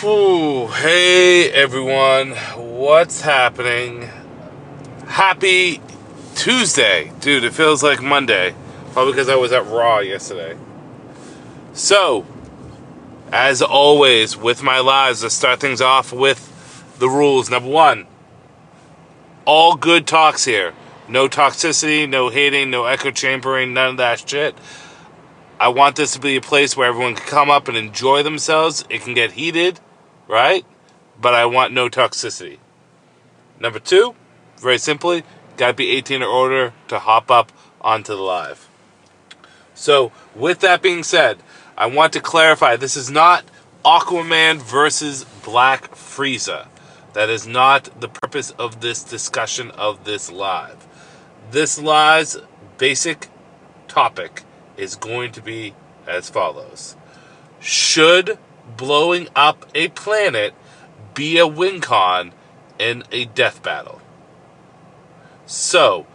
Whew, hey everyone, what's happening? Happy Tuesday. Dude, it feels like Monday. Probably because I was at Raw yesterday. So, as always, with my lives, let's start things off with the rules. Number one, all good talks here. No toxicity, no hating, no echo chambering, none of that shit. I want this to be a place where everyone can come up and enjoy themselves. It can get heated, right? But I want no toxicity. Number two, very simply, got to be 18 or older to hop up onto the live. So, with that being said, I want to clarify, this is not Aquaman versus Black Frieza. That is not the purpose of this discussion of this live. This live's basic topic is going to be as follows. Should blowing up a planet be a win con in a death battle? So,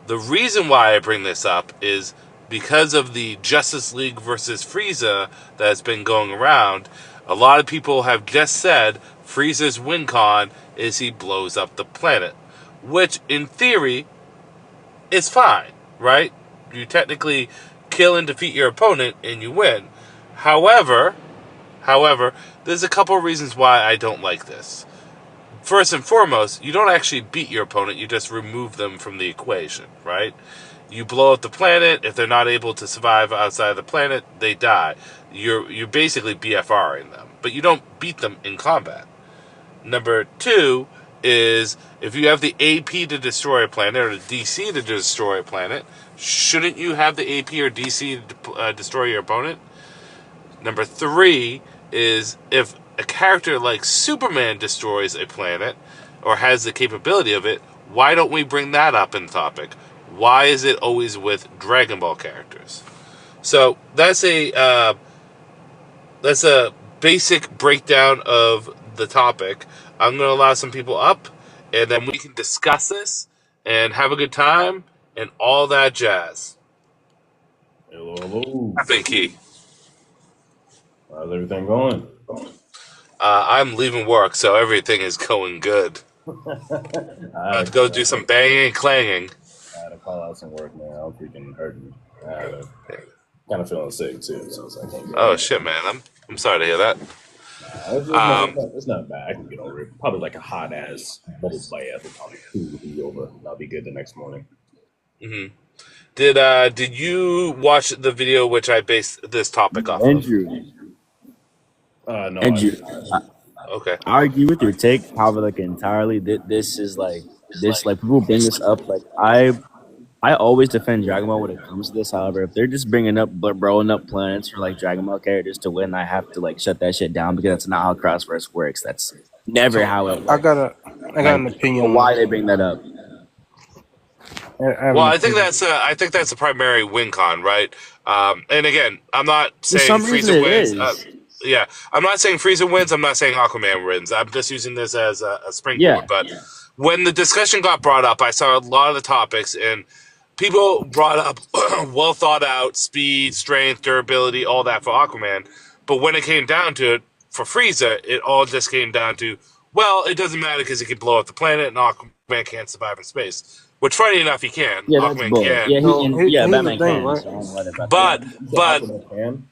the reason why I bring this up is because of the Justice League versus Frieza that's been going around. A lot of people have just said Frieza's win con is he blows up the planet, which in theory is fine, right? You technically kill and defeat your opponent and you win. However, there's a couple of reasons why I don't like this. First and foremost, you don't actually beat your opponent, you just remove them from the equation, right? You blow up the planet, if they're not able to survive outside of the planet, they die. You're basically BFRing them, but you don't beat them in combat. Number two is, if you have the AP to destroy a planet, or the DC to destroy a planet, shouldn't you have the AP or DC to destroy your opponent? Number three is, if a character like Superman destroys a planet, or has the capability of it, why don't we bring that up in the topic? Why is it always with Dragon Ball characters? So that's a basic breakdown of the topic. I'm going to allow some people up, and then we can discuss this and have a good time and all that jazz. Hello. Thank you. How's everything going? I'm leaving work, so everything is going good. I have to go do some banging and clanging. I had to call out some work, man. I'm freaking hurting. Kind of feeling sick too, so I can't. Oh shit, man! I'm sorry to hear that. It's not bad. I can get over it. Probably like a hot ass bubble bath will probably be over. I'll be good the next morning. Mm-hmm. Did you watch the video which I based this topic off Andrew. of? No. Andrew, Okay. I argue with your take. However, like entirely, this is like this. Like people bring this up. Like I always defend Dragon Ball when it comes to this. However, if they're just bringing up blowing up planets for like Dragon Ball characters to win, I have to like shut that shit down because that's not how Crossverse works. That's never how it works. I got an opinion. Why they bring that up? Well, I think that's a primary win con, right? And again, I'm not saying Frieza wins. Yeah, I'm not saying Frieza wins. I'm not saying Aquaman wins. I'm just using this as a springboard. But when the discussion got brought up, I saw a lot of the topics, and people brought up well thought out speed, strength, durability, all that for Aquaman. But when it came down to it, for Frieza, it all just came down to, well, it doesn't matter because he can blow up the planet and Aquaman can't survive in space. Which, funny enough, he can. Yeah, Aquaman that's can. Yeah, Batman thing, can. right? So But Can?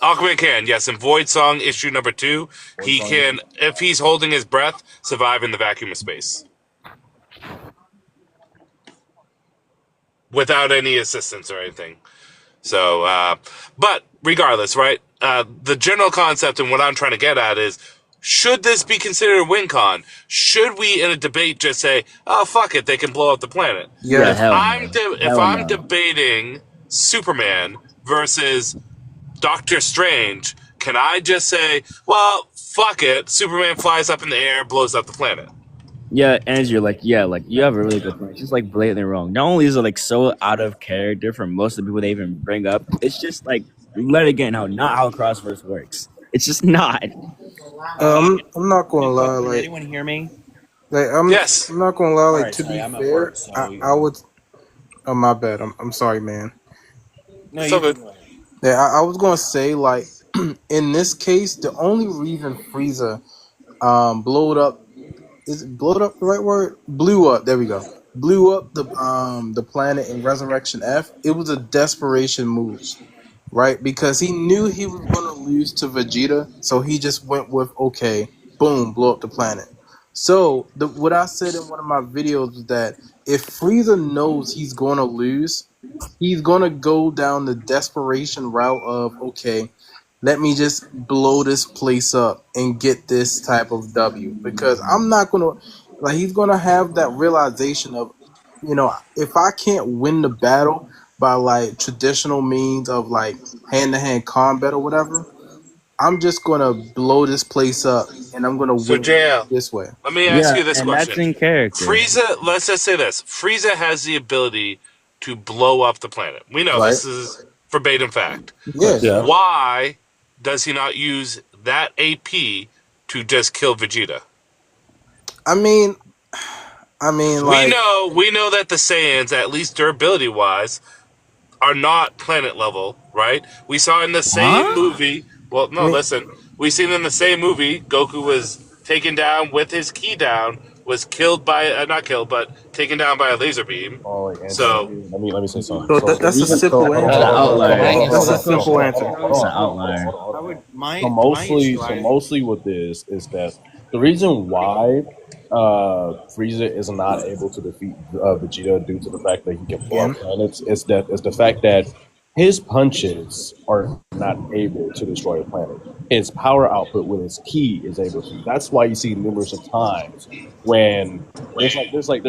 Aquaman can, yes. In Void Song issue number 2, he can, if he's holding his breath, survive in the vacuum of space without any assistance or anything. So, but regardless, right? The general concept and what I'm trying to get at is, should this be considered a win con? Should we, in a debate, just say, "Oh, fuck it, they can blow up the planet"? Yeah. If I'm debating Superman versus Doctor Strange, can I just say, "Well, fuck it, Superman flies up in the air, blows up the planet"? Yeah, Andrew, like you have a really good point. It's just like blatantly wrong. Not only is it like so out of character for most of the people they even bring up, it's just like let it get not how Crossverse works. It's just not. I'm not gonna lie. Can Like, anyone hear me? Yes. I'm not gonna lie. Like, Alright, to sorry, be I'm at fair, work, so I would. Oh, my bad. I'm sorry, man. No, So you good. Yeah, I was gonna say, like, in this case, the only reason Frieza blowed up, is it blowed up the right word? Blew up. There we go. Blew up the planet in Resurrection F. It was a desperation move, right? Because he knew he was going to lose to Vegeta, so he just went with okay, boom, blow up the planet. So what I said in one of my videos was that if Frieza knows he's going to lose, he's going to go down the desperation route of okay, let me just blow this place up and get this type of W. Because I'm not going to, like, he's going to have that realization of, if I can't win the battle by like traditional means of like hand to hand combat or whatever, I'm just going to blow this place up and I'm going to So, win JL, this way. let me ask Yeah, you this and that's question. in character. Frieza, let's just say this. Frieza has the ability to blow up the planet. We know Right. this is verbatim fact. Yeah. Yeah. Why does he not use that AP to just kill Vegeta? I mean, like, We know that the Saiyans, at least durability wise, are not planet level, right? We saw in the same movie. Well, no, listen. We seen in the same movie, Goku was taken down with his ki down, was killed by not killed, but taken down by a laser beam. Oh, like, So let me say something. So that's a simple answer. That's an outlier. That's a simple answer. It's an outlier. So mostly with this is that the reason why Frieza is not able to defeat Vegeta due to the fact that he can blow up planets is the fact that his punches are not able to destroy a planet. His power output with his ki is able to. That's why you see numerous of times when there's like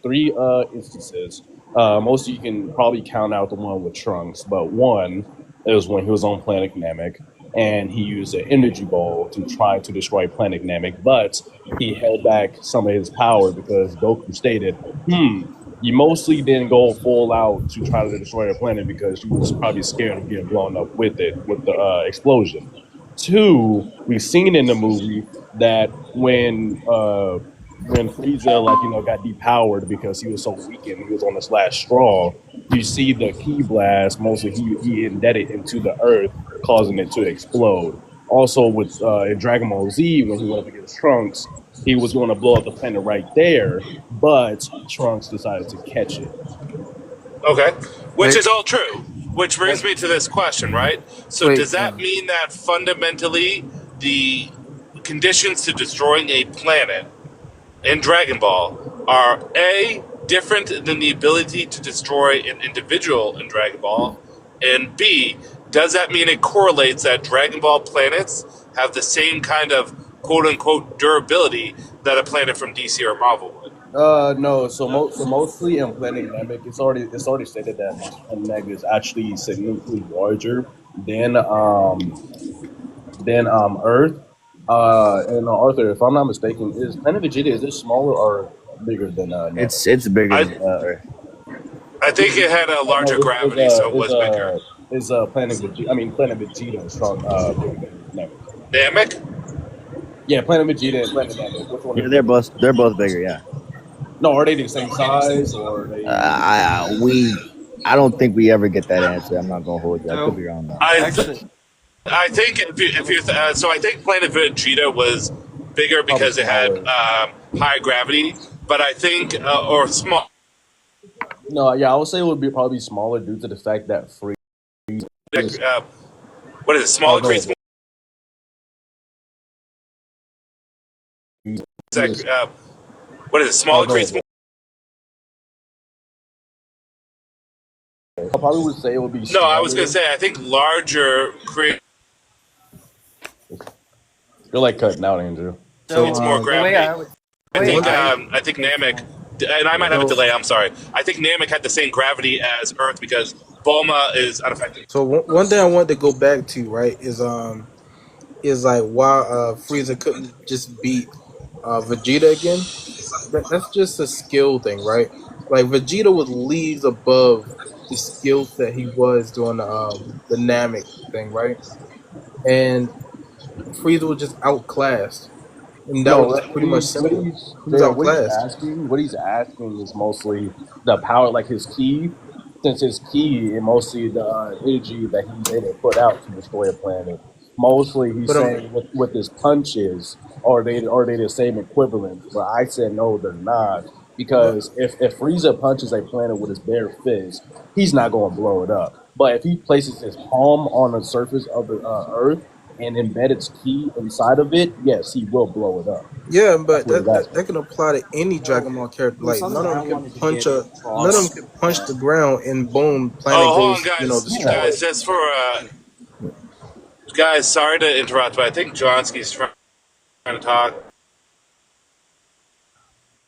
three instances. Most of you can probably count out the one with Trunks, but one is when he was on Planet Namek and he used an energy ball to try to destroy Planet Namek, but he held back some of his power because Goku stated, you mostly didn't go full out to try to destroy a planet because you was probably scared of getting blown up with the explosion. Two, we've seen in the movie that when Frieza got depowered because he was so weak and he was on his last straw, you see the ki blast. Mostly he indebted into the earth, causing it to explode. Also with in Dragon Ball Z when he went up against Trunks, he was going to blow up the planet right there, but Trunks decided to catch it. Okay, which is all true. Which brings me to this question, right? So Wait, does that mean that fundamentally the conditions to destroying a planet in Dragon Ball are A, different than the ability to destroy an individual in Dragon Ball, and B, does that mean it correlates that Dragon Ball planets have the same kind of quote-unquote durability that a planet from DC or Marvel would? No. So mostly in Planet Namek, it's already stated that Planet Namek is actually significantly larger than Earth. And Arthur, if I'm not mistaken, is Planet Vegeta is it smaller or bigger than Namek? It's bigger than Earth. I think it had a larger gravity, so it was bigger. Is Planet Vegeta strong bigger than Namek? Namek? Yeah, Planet Vegeta and Planet Namek. Which one? Yeah, they're both bigger. Yeah. No, are they the same size or are they? I don't think we ever get that answer. I'm not gonna hold you. I could be wrong though. I think so I think Planet Vegeta was bigger because it had high gravity, but I think or small. No, yeah, I would say it would be probably smaller due to the fact that What is it? Smaller creates more. What is it? Smaller creates more. I probably would say it would be. No, I was gonna say I think larger creates. You're like cutting out, Andrew. So it's more gravity. I think Namek, and I might have a delay. I'm sorry. I think Namek had the same gravity as Earth because Bulma is unaffected. So one thing I wanted to go back to, right, is like why Frieza couldn't just beat Vegeta again. That's just a skill thing, right? Like Vegeta was leagues above the skill set he was doing the Namek thing, right? And Frieza was just outclassed, and that was pretty much simple. He was outclassed. What he's asking is mostly the power, like his ki. since his ki and mostly the energy that he's able to put out to destroy a planet. Mostly, he's But saying with his punches, are they the same equivalent? But I said no, they're not. but Because if Frieza punches a planet with his bare fist, he's not going to blow it up. But if he places his palm on the surface of the Earth and embed its ki inside of it, yes, he will blow it up. yeah, That's but what that can apply to any Dragon Ball character. Well, Like something none of I them can wanted to punch get none of them across. can punch the ground and boom, planet Oh, hold on, goes, you know, guys. destroyed. Guys, just for guys, sorry to interrupt, but I think Johnsky's trying to talk,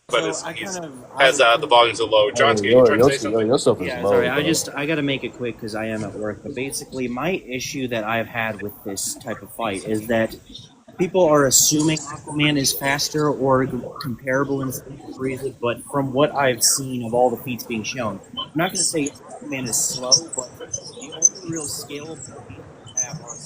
but So it's, I he's kind of has the volumes are low. Hey, Johnsky, you trying to say something? your stuff is yeah, low. sorry. Bro. I gotta make it quick because I am at work. But basically, my issue that I've had with this type of fight is that people are assuming Aquaman is faster or comparable in Frieza. But from what I've seen of all the feats being shown, I'm not gonna say Aquaman is slow, but the only real scalable feat they have are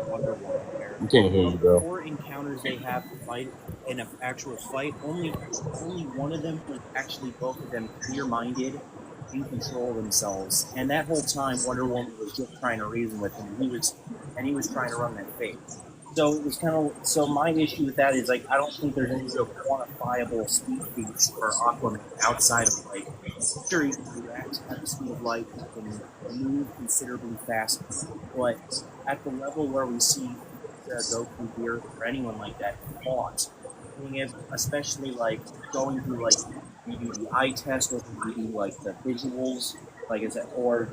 Wonder Woman. You can't hear you, bro. 4 encounters they have to fight in an actual fight, only one of them was actually both of them clear-minded, in control of themselves, and that whole time Wonder Woman was just trying to reason with him. He was trying to run that fake. So it was kind of my issue with that is like I don't think there's any real quantifiable speed feats for Aquaman outside of like sure he can react at the speed of light, he can move considerably faster, but at the level where we see Goku here or anyone like that fought, especially like going through like you do the eye test or you do like the visuals, like is it or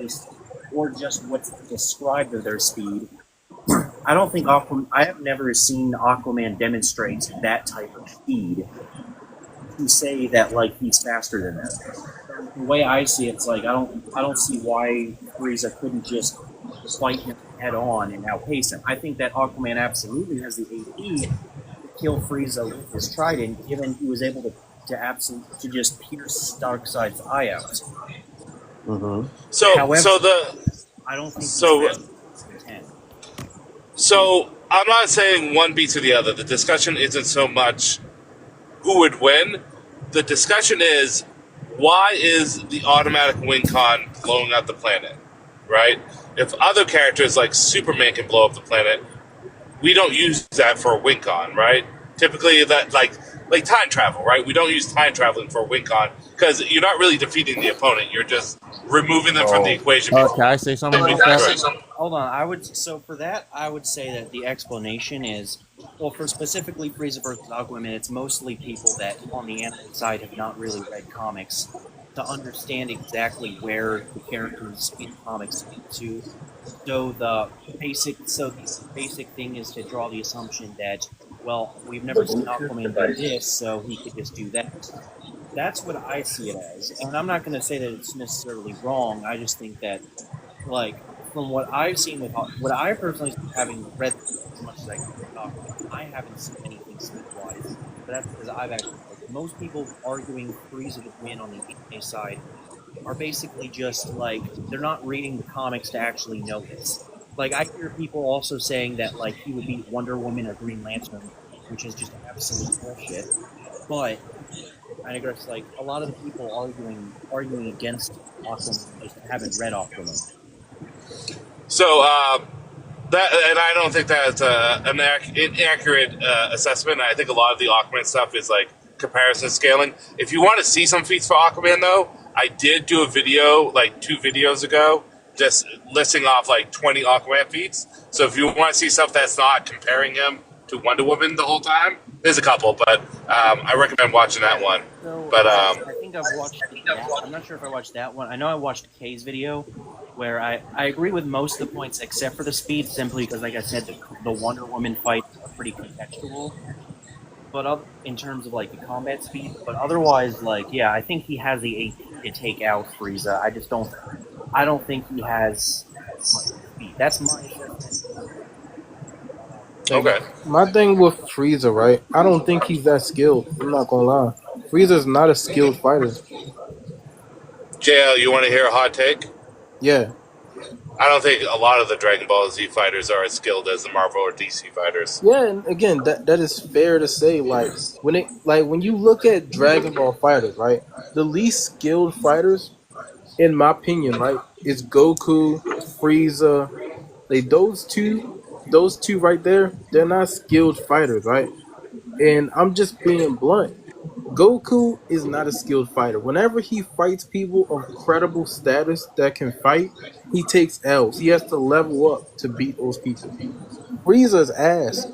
just what's described of their speed. I don't think I have never seen Aquaman demonstrate that type of speed to say that like he's faster than that. The way I see it, it's like I don't see why Frieza couldn't just fight him head on and outpace him. I think that Aquaman absolutely has the AP to kill Frieza with his trident, given he was able to just pierce Darkseid's eye out. Mm-hmm. So I don't think so I'm not saying one beats or the other. The discussion isn't so much who would win. The discussion is why is the automatic win con blowing up the planet, right? If other characters like Superman can blow up the planet, we don't use that for a win con, right? Typically, that like time travel, right? We don't use time traveling for a win con because you're not really defeating the opponent. You're just removing them from the equation. Can I say something about that? Hold on, I would say that the explanation is for specifically Frieza versus Aquaman, it's mostly people that on the anime side have not really read comics to understand exactly where the characters in comics lead to. So the basic thing is to draw the assumption that we've never seen Aquaman do this, so he could just do that. That's what I see it as, and I'm not going to say that it's necessarily wrong. I just think that, like, from what I've seen with what I personally, having read as much as I can talk, I haven't seen anything speed-wise. But that's because I've actually most people arguing Frieza to win on the anime side are basically just like they're not reading the comics to actually know this. Like I hear people also saying that like he would beat Wonder Woman or Green Lantern, which is just absolute bullshit. But I guess like a lot of the people arguing against Aquaman just haven't read Aquaman. So that, and I don't think that's an inaccurate assessment. I think a lot of the Aquaman stuff is like comparison scaling. If you want to see some feats for Aquaman, though, I did do a video like 2 videos ago, just listing off like 20 Aquaman feats. So if you want to see stuff that's not comparing him to Wonder Woman the whole time, there's a couple, but I recommend watching that one. So, But I think I've watched that. I'm not sure if I watched that one. I know I watched Kay's video, where I agree with most of the points except for the speed, simply because, like I said, the Wonder Woman fights are pretty contextual. But in terms of like the combat speed, but otherwise, like I think he has the AP to take out Frieza. I don't think he has much speed. That's my okay. My thing with Frieza, right? I don't think he's that skilled. I'm not gonna lie. Frieza's not a skilled fighter. JL, you want to hear a hot take? Yeah. I don't think a lot of the Dragon Ball Z fighters are as skilled as the Marvel or DC fighters. Yeah, and again, that is fair to say. Like when you look at Dragon Ball fighters, right? The least skilled fighters in my opinion, right, is Goku, Frieza. Like those two right there, they're not skilled fighters, right? And I'm just being blunt. Goku is not a skilled fighter. Whenever he fights people of credible status that can fight, he takes L's. He has to level up to beat those people. Frieza's ass.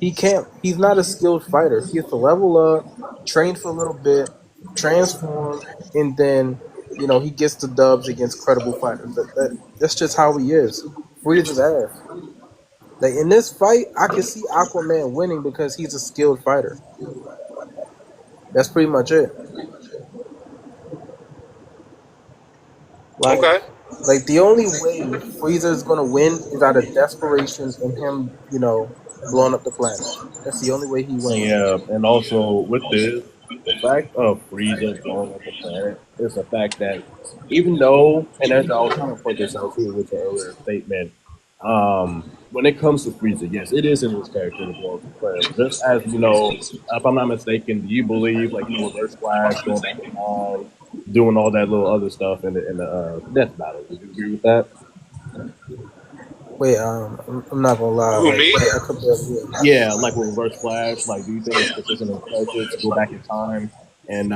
He can't. He's not a skilled fighter. He has to level up, train for a little bit, transform, and then he gets the dubs against credible fighters. That's just how he is. Frieza's ass. Like in this fight, I can see Aquaman winning because he's a skilled fighter. That's pretty much it. Like, Okay. like the only way Frieza is gonna win is out of desperation and him, blowing up the planet. That's the only way he wins. Yeah, and also with this, the fact of Frieza blowing up the planet is the fact that even though, and as I was trying to point this out too with the earlier statement, when it comes to Frieza, yes, it is in his character to blow up the planet. Just as if I'm not mistaken, do you believe like Reverse Flash going back in time, doing all that little other stuff in the death battle? Would you agree with that? Wait, I'm not gonna lie. Who, Like, me? I could barely hear. Yeah, like with Reverse Flash, like do you think it's sufficient in character to go back in time and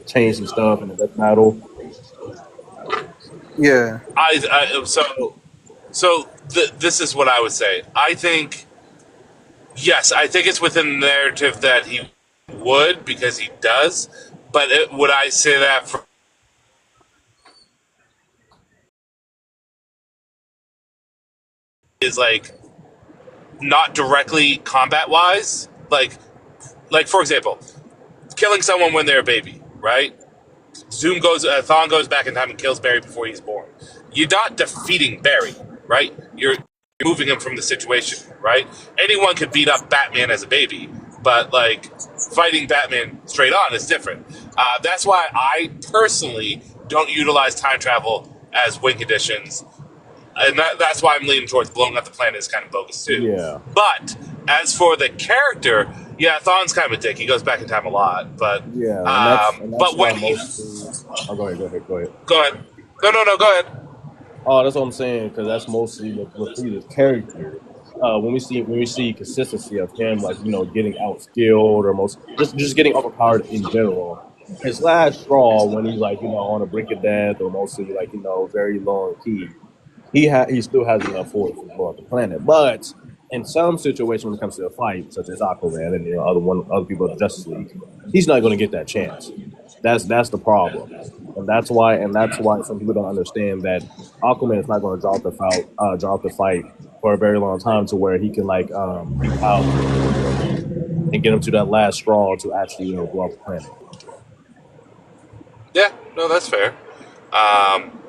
change some stuff in the death battle? Yeah, This is what I would say. I think yes, I think it's within the narrative that he would because he does. But would I say that is like not directly combat wise? Like for example, killing someone when they're a baby, right? Thawne goes back in time and kills Barry before he's born. You're not defeating Barry, right? You're moving him from the situation, right? Anyone could beat up Batman as a baby, but like fighting Batman straight on is different. That's why I personally don't utilize time travel as win conditions, and that's why I'm leaning towards blowing up the planet is kind of bogus too. Yeah. But as for the character, yeah, Thawne's kind of a dick. He goes back in time a lot, but Yeah, and that's but why when he mostly. Oh, go ahead. go ahead, no, go ahead. Oh, that's what I'm saying because that's mostly with Frida's character. When we see consistency of him, like getting outskilled or just getting overpowered in general. His last straw when he's like on the brink of death or mostly like very low on key, he still has enough force to blow up the planet. But in some situations when it comes to a fight, such as Aquaman and other people of the Justice League, he's not going to get that chance. That's the problem, and that's why some people don't understand that Aquaman is not going to drop the fight for a very long time to where he can beat out and get him to that last straw to actually blow up the planet. Yeah, no, that's fair. Um,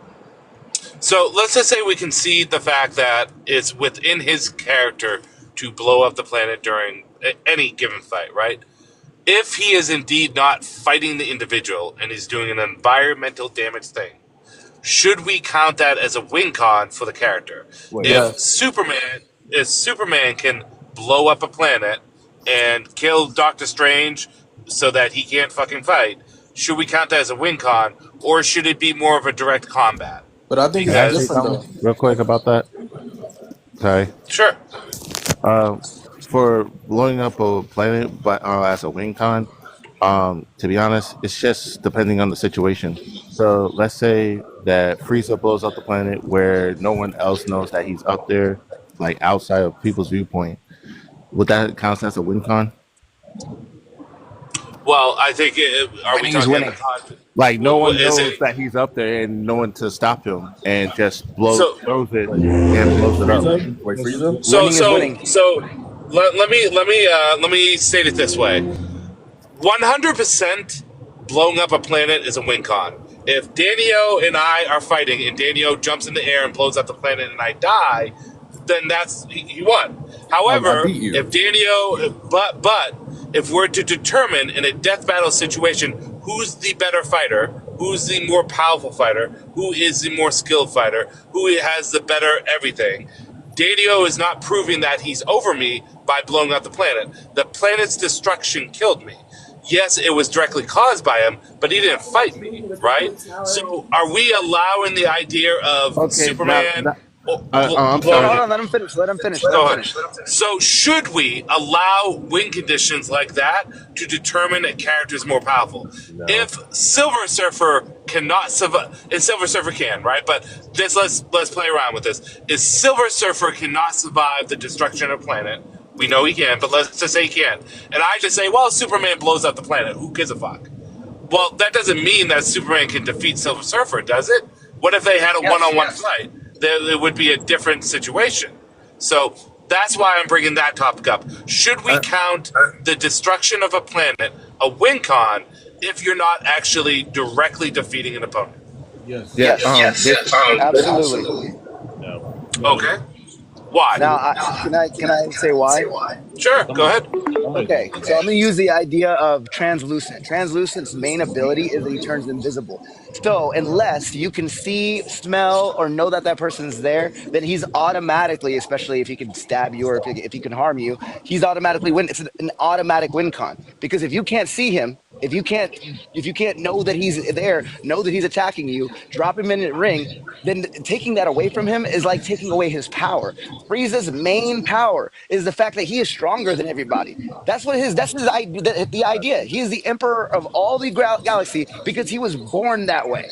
so let's just say we concede the fact that it's within his character to blow up the planet during any given fight, right? If he is indeed not fighting the individual and he's doing an environmental damage thing, should we count that as a win con for the character? Well, If Superman can blow up a planet and kill Doctor Strange so that he can't fucking fight, should we count that as a win con, or should it be more of a direct combat? but I think Can I it's say different though. something real quick about that? Sorry. Sure. For blowing up a planet but as a wing con, to be honest, it's just depending on the situation. So let's say that Frieza blows up the planet where no one else knows that he's up there, like outside of people's viewpoint. Would that count as a win con? Well, I think are we Winning is talking winning. Like no one Is knows it- that he's up there and no one to stop him and just So- throws it and blows it up. Frieza? Wait, Frieza? So Winning is winning. let me state it this way: 100% blowing up a planet is a win con. If Danio and I are fighting and Danio jumps in the air and blows up the planet and I die, then he won. However, I beat you. if Danio, but if we're to determine in a death battle situation who's the better fighter, who's the more powerful fighter, who is the more skilled fighter, who has the better everything, Danio is not proving that he's over me by blowing up the planet. The planet's destruction killed me. yes, it was directly caused by him, but he didn't fight me, right? So are we allowing the idea of Okay, Superman? I'm Hold sorry. on, let him finish. Let him finish. Let him Go ahead. finish. So should we allow win conditions like that to determine a character is more powerful? No. If Silver Surfer cannot survive, and Silver Surfer can, right? But let's play around with this. Is Silver Surfer cannot survive the destruction of a planet? We know he can, but let's just say he can. And I just say, well, Superman blows up the planet. Who gives a fuck? Well, that doesn't mean that Superman can defeat Silver Surfer, does it? What if they had a one-on-one fight? It would be a different situation. So that's why I'm bringing that topic up. Should we count the destruction of a planet a win con if you're not actually directly defeating an opponent? Yes. Yeah. Absolutely. No. Okay. Why? Now, can I say why? Sure, go ahead. Okay, so I'm gonna use the idea of translucent. Translucent's main ability is that he turns invisible. So unless you can see, smell, or know that that person's there, then he's automatically, especially if he can stab you or if he can harm you, he's automatically win. It's an automatic win con because if you can't see him, if you can't know that he's there, know that he's attacking you, drop him in a ring, then taking that away from him is like taking away his power. Frieza's main power is the fact that he is stronger than everybody. That's the idea. He is the emperor of all the galaxy because he was born that way.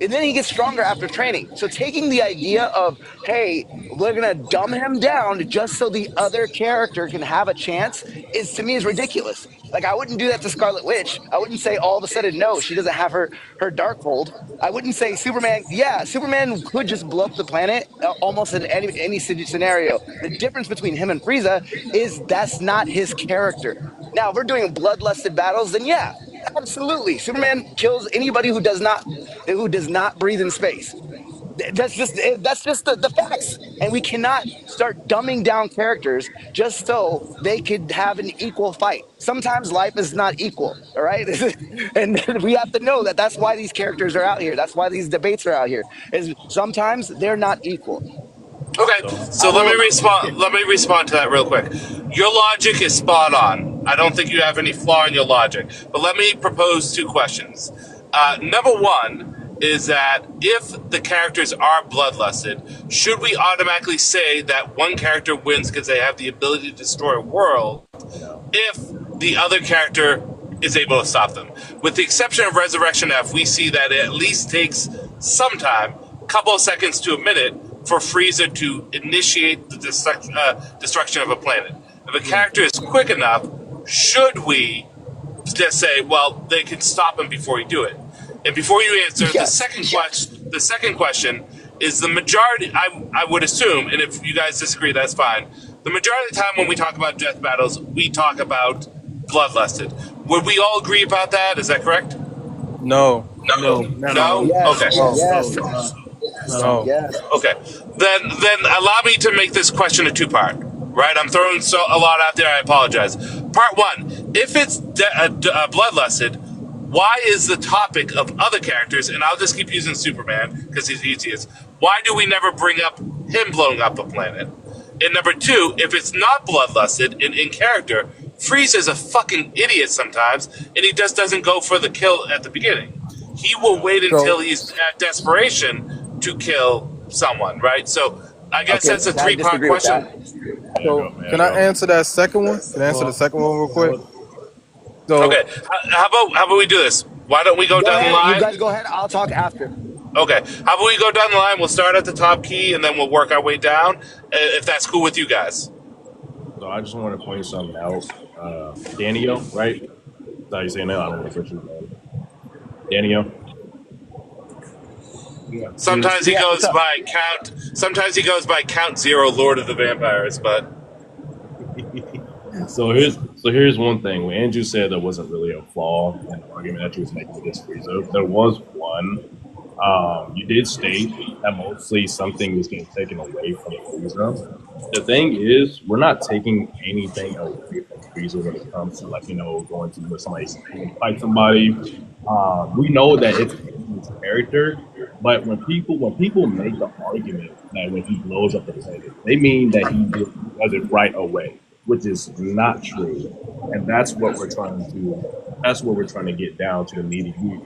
And then he gets stronger after training. So taking the idea of, hey, we're gonna dumb him down just so the other character can have a chance is to me is ridiculous. Like I wouldn't do that to Scarlet Witch. I wouldn't say all of a sudden no, she doesn't have her Darkhold. I wouldn't say Superman. Yeah, Superman could just blow up the planet almost in any scenario. The difference between him and Frieza is that's not his character. Now, if we're doing bloodlusted battles, then yeah, absolutely. Superman kills anybody who does not breathe in space. That's just the facts, and we cannot start dumbing down characters just so they could have an equal fight. Sometimes life is not equal, all right, and we have to know that that's why these characters are out here. That's why these debates are out here. Is sometimes they're not equal. Okay, so let me respond to that real quick. Your logic is spot on. I don't think you have any flaw in your logic. But let me propose two questions. Number one is that if the characters are bloodlusted, should we automatically say that one character wins because they have the ability to destroy a world if the other character is able to stop them? With the exception of Resurrection F, we see that it at least takes some time, a couple of seconds to a minute, for Frieza to initiate the destruction of a planet. If a character is quick enough, should we just say, well, they can stop him before you do it? And before you answer, the second question is the majority, I would assume, and if you guys disagree, that's fine. The majority of the time when we talk about death battles, we talk about bloodlusted. Would we all agree about that? Is that correct? No. No? Yes. Okay. Yes. No. Yes. Okay. Then allow me to make this question a two-part. Right? I'm throwing a lot out there. I apologize. Part one, if it's bloodlusted, why is the topic of other characters, and I'll just keep using Superman because he's easiest, why do we never bring up him blowing up a planet? And number two, if it's not bloodlusted in character, Frieza's a fucking idiot sometimes, and he just doesn't go for the kill at the beginning. He will wait until he's at desperation to kill someone, right? So I guess that's a three-part question. So can I answer that second one? Can I answer the second one real quick? So, Okay, how about we do this? Why don't we go down the line? You guys go ahead. I'll talk after. Okay, how about we go down the line? We'll start at the top key, and then we'll work our way down, if that's cool with you guys. So I just want to point something out. Daniel, right? Is that how you saying that? I don't know what your name. Daniel. Sometimes he goes by Count. Sometimes he goes by Count Zero, Lord of the Vampires. But So here's one thing. When Andrew said there wasn't really a flaw in the argument that you was making against Frieza, there was one. You did state that mostly something is getting taken away from Frieza. The thing is, we're not taking anything away from Frieza when it comes to going to where somebody fight somebody. We know that it's his character, but when people make the argument that when he blows up the planet, they mean that he does it right away. which is not true, and that's what we're trying to. That's what we're trying to get down to the nitty gritty.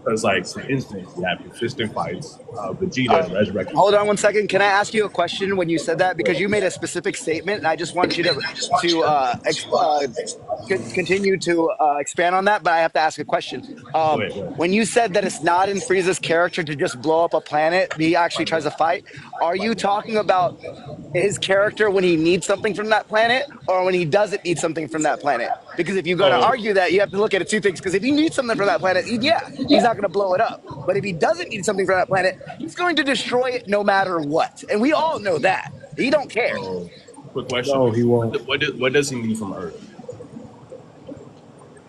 Because, like, for instance, you have consistent fights. Vegeta and Resurrection. Hold on one second. Can I ask you a question when you said that? Because you made a specific statement, and I just want you to continue to expand on that. But I have to ask a question. Go ahead. When you said that it's not in Frieza's character to just blow up a planet, he actually tries to fight. Are you talking about his character when he needs something from that planet, or when he doesn't need something from that planet? Because if you're going to argue that, you have to look at it two things. Because if he needs something from that planet, he's not going to blow it up. But if he doesn't need something from that planet, he's going to destroy it no matter what. And we all know that. He don't care. Quick question. No, he won't. What does he need from Earth?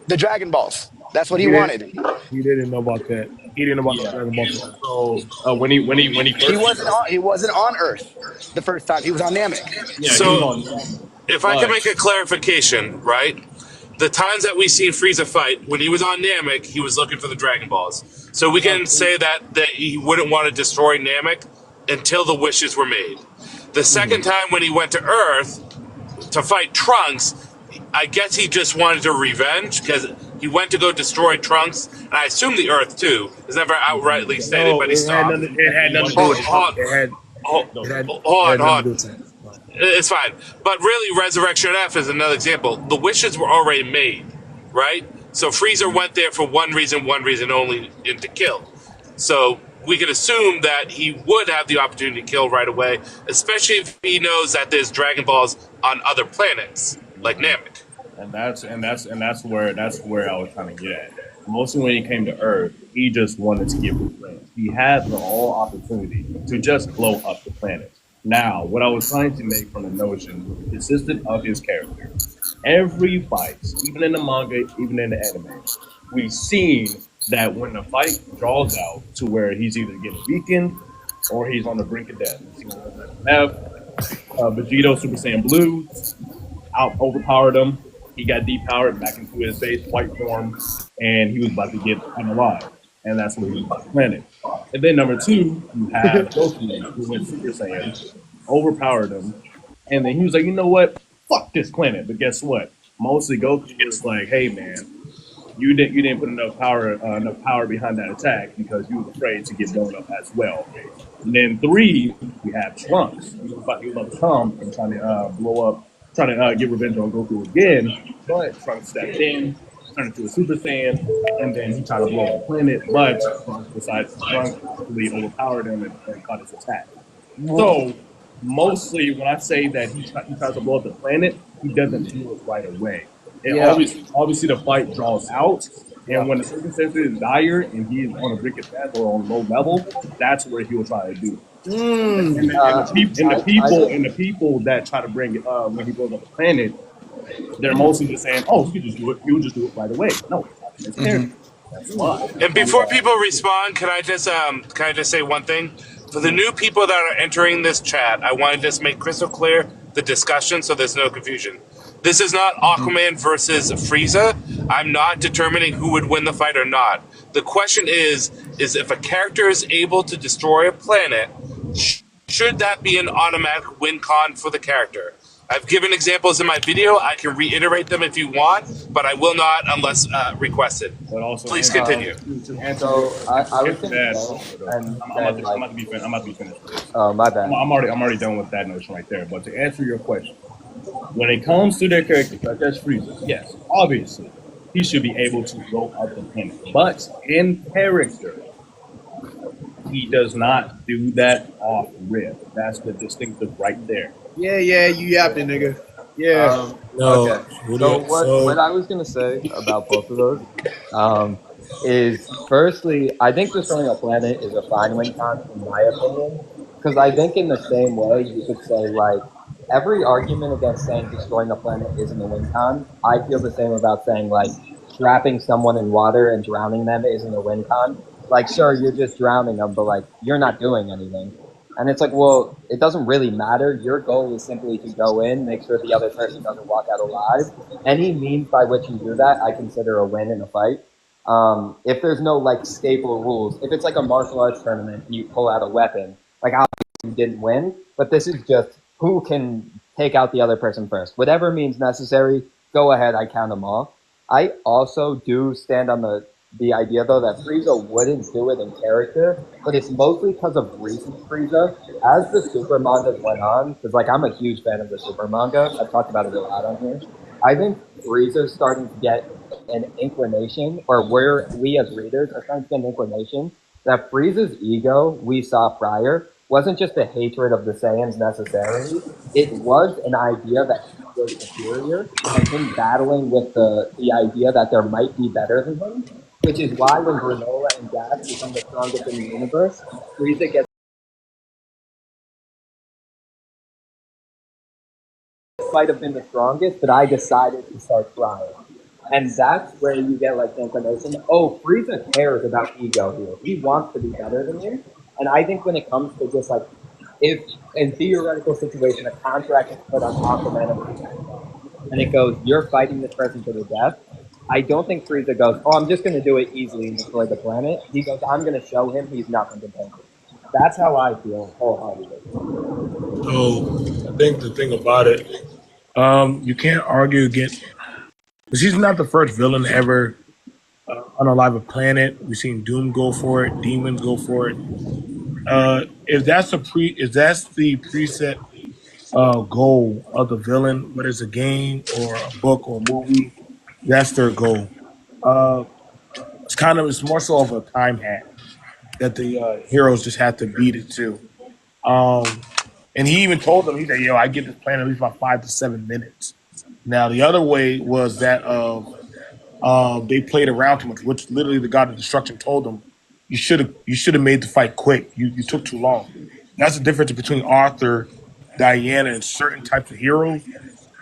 The Dragon Balls. That's what he wanted. He didn't know about that. He didn't know about the Dragon Ball. So when he first, He wasn't on Earth the first time. He was on Namek. yeah, So- he was on- If I can make a clarification, right? The times that we seen Frieza fight, when he was on Namek, he was looking for the Dragon Balls. So we can say that he wouldn't want to destroy Namek until the wishes were made. The second time when he went to Earth to fight Trunks, I guess he just wanted to revenge because he went to go destroy Trunks, and I assume the Earth too. It's never outrightly stated, No, but he it stopped. had nothing to do with it. It had Hold it had on. nothing to do with it. It's fine. But really, Resurrection F is another example. The wishes were already made, right? So Freezer went there for one reason only, and to kill. So we can assume that he would have the opportunity to kill right away, especially if he knows that there's Dragon Balls on other planets, like Namek. and that's where I was trying to get at. Mostly when he came to Earth, he just wanted to get revenge. He had the whole opportunity to just blow up the planet. Now, what I was trying to make from the notion consisted of his character. Every fight, even in the manga, even in the anime, we've seen that when the fight draws out to where he's either getting weakened or he's on the brink of death. Vegito Super Saiyan Blue overpowered him. He got depowered back into his base white form, and he was about to get unalive. And that's where he was about to planet. And then number two, you have Goku, who went Super Saiyan, overpowered him, and then he was like, you know what? Fuck this planet. But guess what? Mostly Goku was like, hey man, you didn't put enough power behind that attack because you was afraid to get blown up as well. And then three, we have Trunks. He was about to come and trying to get revenge on Goku again, but Trunks stepped in, turned into a Super Saiyan, and then he tried to blow up the planet, but Trunks really overpowered him and caught his attack. So mostly when I say that he tries to blow up the planet, he doesn't do it right away. And obviously the fight draws out, and when the circumstances is dire and he's on a brick of death or on low level, that's where he will try to do it. And the people that try to bring it when he blows up the planet, they're mostly just saying, "Oh, you could just do it. You would just do it right away." No, it's that's why. And before people respond, can I just say one thing? For the new people that are entering this chat, I want to just make crystal clear the discussion so there's no confusion. This is not Aquaman versus Frieza. I'm not determining who would win the fight or not. The question is if a character is able to destroy a planet, should that be an automatic win con for the character? I've given examples in my video. I can reiterate them if you want, but I will not unless requested. But also, Please continue. So I was thinking, and I'm about to be finished with this. oh my bad. I'm already done with that notion right there. But to answer your question, when it comes to their characters, such as Frieza, yes, obviously, he should be able to blow up the planet. But in character, he does not do that off rip. That's the distinctive right there. Yeah, you yapping, nigga. Yeah. No. Okay. So what I was gonna say about both of those is firstly, I think destroying a planet is a fine win con in my opinion, because I think in the same way you could say like every argument against saying destroying a planet isn't a win con. I feel the same about saying like trapping someone in water and drowning them isn't a win con. Like sure, you're just drowning them, but like you're not doing anything. And it's like, well, it doesn't really matter. Your goal is simply to go in, make sure the other person doesn't walk out alive. Any means by which you do that, I consider a win in a fight. If there's no like staple rules, if it's like a martial arts tournament and you pull out a weapon, like obviously you didn't win, but this is just who can take out the other person first. Whatever means necessary, go ahead, I count them off. I also do stand on the idea, though, that Frieza wouldn't do it in character, but it's mostly because of recent Frieza. As the Super mangas went on, because, like, I'm a huge fan of the Super manga. I've talked about it a lot on here. I think Frieza's starting to get an inclination, or we as readers are starting to get an inclination, that Frieza's ego we saw prior wasn't just a hatred of the Saiyans necessarily. It was an idea that he was superior, and him battling with the idea that there might be better than him, which is why when Granola and Gas become the strongest in the universe, Frieza gets might have been the strongest, but I decided to start trying. And that's where you get like the inclination. Oh, Frieza cares about ego here. He wants to be better than you. And I think when it comes to just like, if in theoretical situation, a contract is put on Aquaman and it goes, you're fighting this person to the death, I don't think Frieza goes, oh, I'm just going to do it easily and destroy the planet. He goes, I'm going to show him he's nothing to take. That's how I feel wholeheartedly. So I think the thing about it, you can't argue against, because he's not the first villain to ever unalive a planet. We've seen Doom go for it, Demons go for it. If that's the preset goal of the villain, whether it's a game or a book or a movie, that's their goal. It's more so of a time hack that the heroes just have to beat it to. And he even told them, he said, "Yo, I get this planet at least about 5 to 7 minutes." Now the other way was that they played around too much, which literally the God of Destruction told them, you should have made the fight quick. You took too long. That's the difference between Arthur, Diana, and certain types of heroes.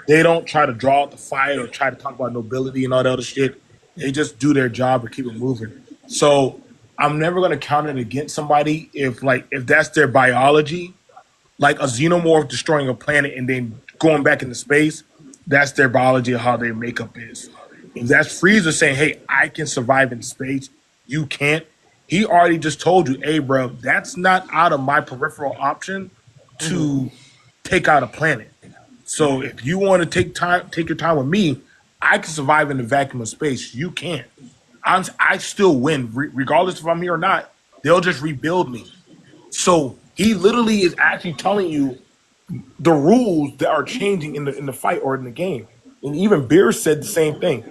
They don't try to draw out the fight or try to talk about nobility and all that other shit. They just do their job or keep it moving. So I'm never gonna count it against somebody if that's their biology, like a xenomorph destroying a planet and then going back into space. That's their biology of how their makeup is. If that's Frieza saying, "Hey, I can survive in space, you can't," he already just told you, "Hey, bro, that's not out of my peripheral option to take out a planet. So if you want to take your time with me, I can survive in the vacuum of space. You can't. I still win, regardless if I'm here or not. They'll just rebuild me." So he literally is actually telling you the rules that are changing in the fight or in the game. And even Beers said the same thing.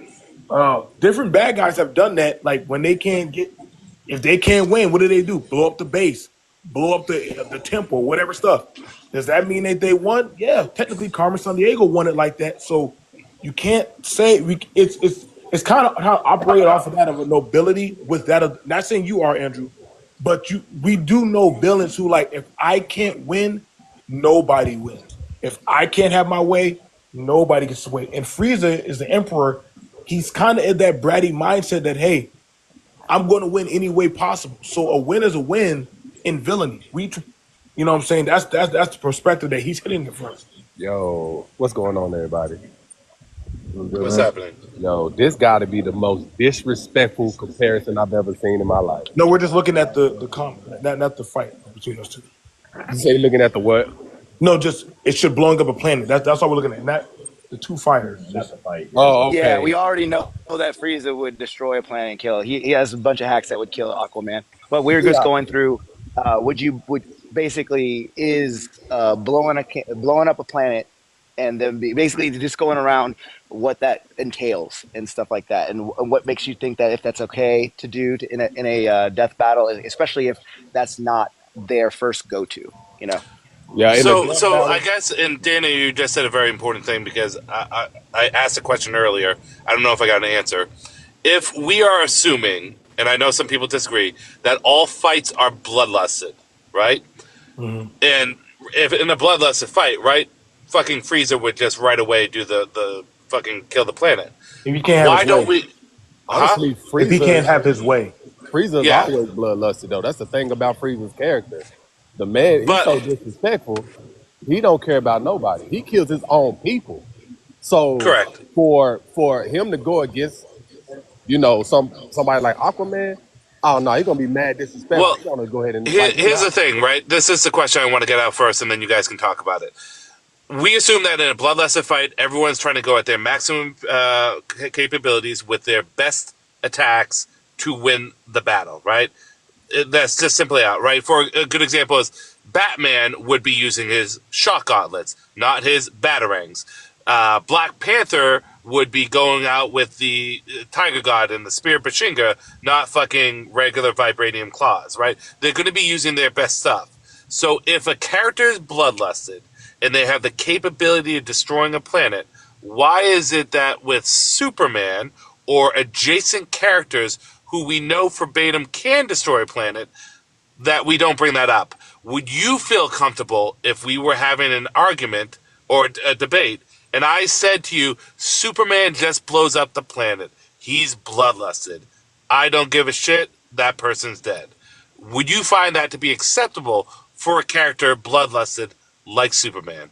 Different bad guys have done that. Like when they if they can't win, what do? Blow up the base, blow up the temple, whatever stuff. Does that mean that they won? Yeah, technically Carmen Sandiego won it like that. So you can't say it's kind of how I operate off of that of a nobility with that of, not saying you are, Andrew, but we do know villains who, like, if I can't win, nobody wins. If I can't have my way, nobody gets away. And Frieza is the emperor. He's kind of in that bratty mindset that, hey, I'm going to win any way possible. So a win is a win in villainy. You know what I'm saying? That's the perspective that he's hitting it from. Yo, what's going on, everybody? What's happening? Yo, this got to be the most disrespectful comparison I've ever seen in my life. No, we're just looking at the comment, not the fight between those two. You say looking at the what? No, just it should blowing up a planet. That's all we're looking at. Not the two fighters, not the fight. Oh, okay. Yeah, we already know that Frieza would destroy a planet and kill. He has a bunch of hacks that would kill Aquaman. But we're just going through. Would basically is blowing up a planet, and then basically just going around what that entails and stuff like that, and what makes you think that if that's okay to do in a death battle, especially if that's not their first go-to, you know. Yeah. So I guess, and Dana, you just said a very important thing, because I asked a question earlier. I don't know if I got an answer. If we are assuming, and I know some people disagree, that all fights are bloodlusted, right? Mm-hmm. And if in a bloodlusted fight, right, fucking Frieza would just right away do the fucking kill the planet. If you can't, why don't we? Honestly, Frieza, if he can't have his way, Frieza's always bloodlusted though. That's the thing about Frieza's character. The man, he's so disrespectful. He don't care about nobody. He kills his own people. So correct. For him to go against, somebody like Aquaman, oh no, he's gonna be mad disrespectful. Well, he's gonna go ahead and here's the thing, right? This is the question I want to get out first, and then you guys can talk about it. we assume that in a bloodlusted fight, everyone's trying to go at their maximum capabilities with their best attacks to win the battle, right? That's just simply out, right? For a good example is Batman would be using his shock gauntlets, not his batarangs. Black Panther would be going out with the Tiger God and the Spear Bashinga, not fucking regular vibranium claws, right? They're going to be using their best stuff. So if a character is bloodlusted and they have the capability of destroying a planet, why is it that with Superman or adjacent characters who we know verbatim can destroy a planet, that we don't bring that up? Would you feel comfortable if we were having an argument or a debate and I said to you, Superman just blows up the planet. He's bloodlusted. I don't give a shit. That person's dead. Would you find that to be acceptable for a character bloodlusted like Superman?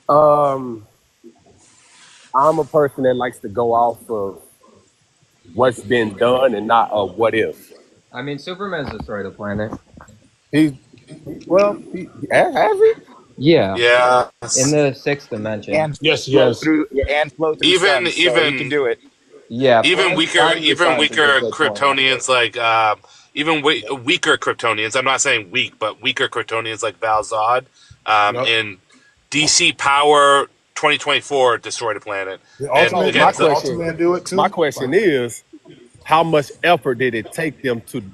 I'm a person that likes to go off of what's been done and not of what if. I mean, Superman's destroyed the planet. Has he? Yeah. Yeah. In the sixth dimension. And Yes, flow yes. through, and flow through Even- sun, so even- you can do it. Yeah. Even weaker Kryptonians Kryptonians like weaker Kryptonians. I'm not saying weak, but weaker Kryptonians like Val Zod in DC Power 2024 destroyed a planet. Also, And again, Ultraman do it too. My question is, how much effort did it take them to in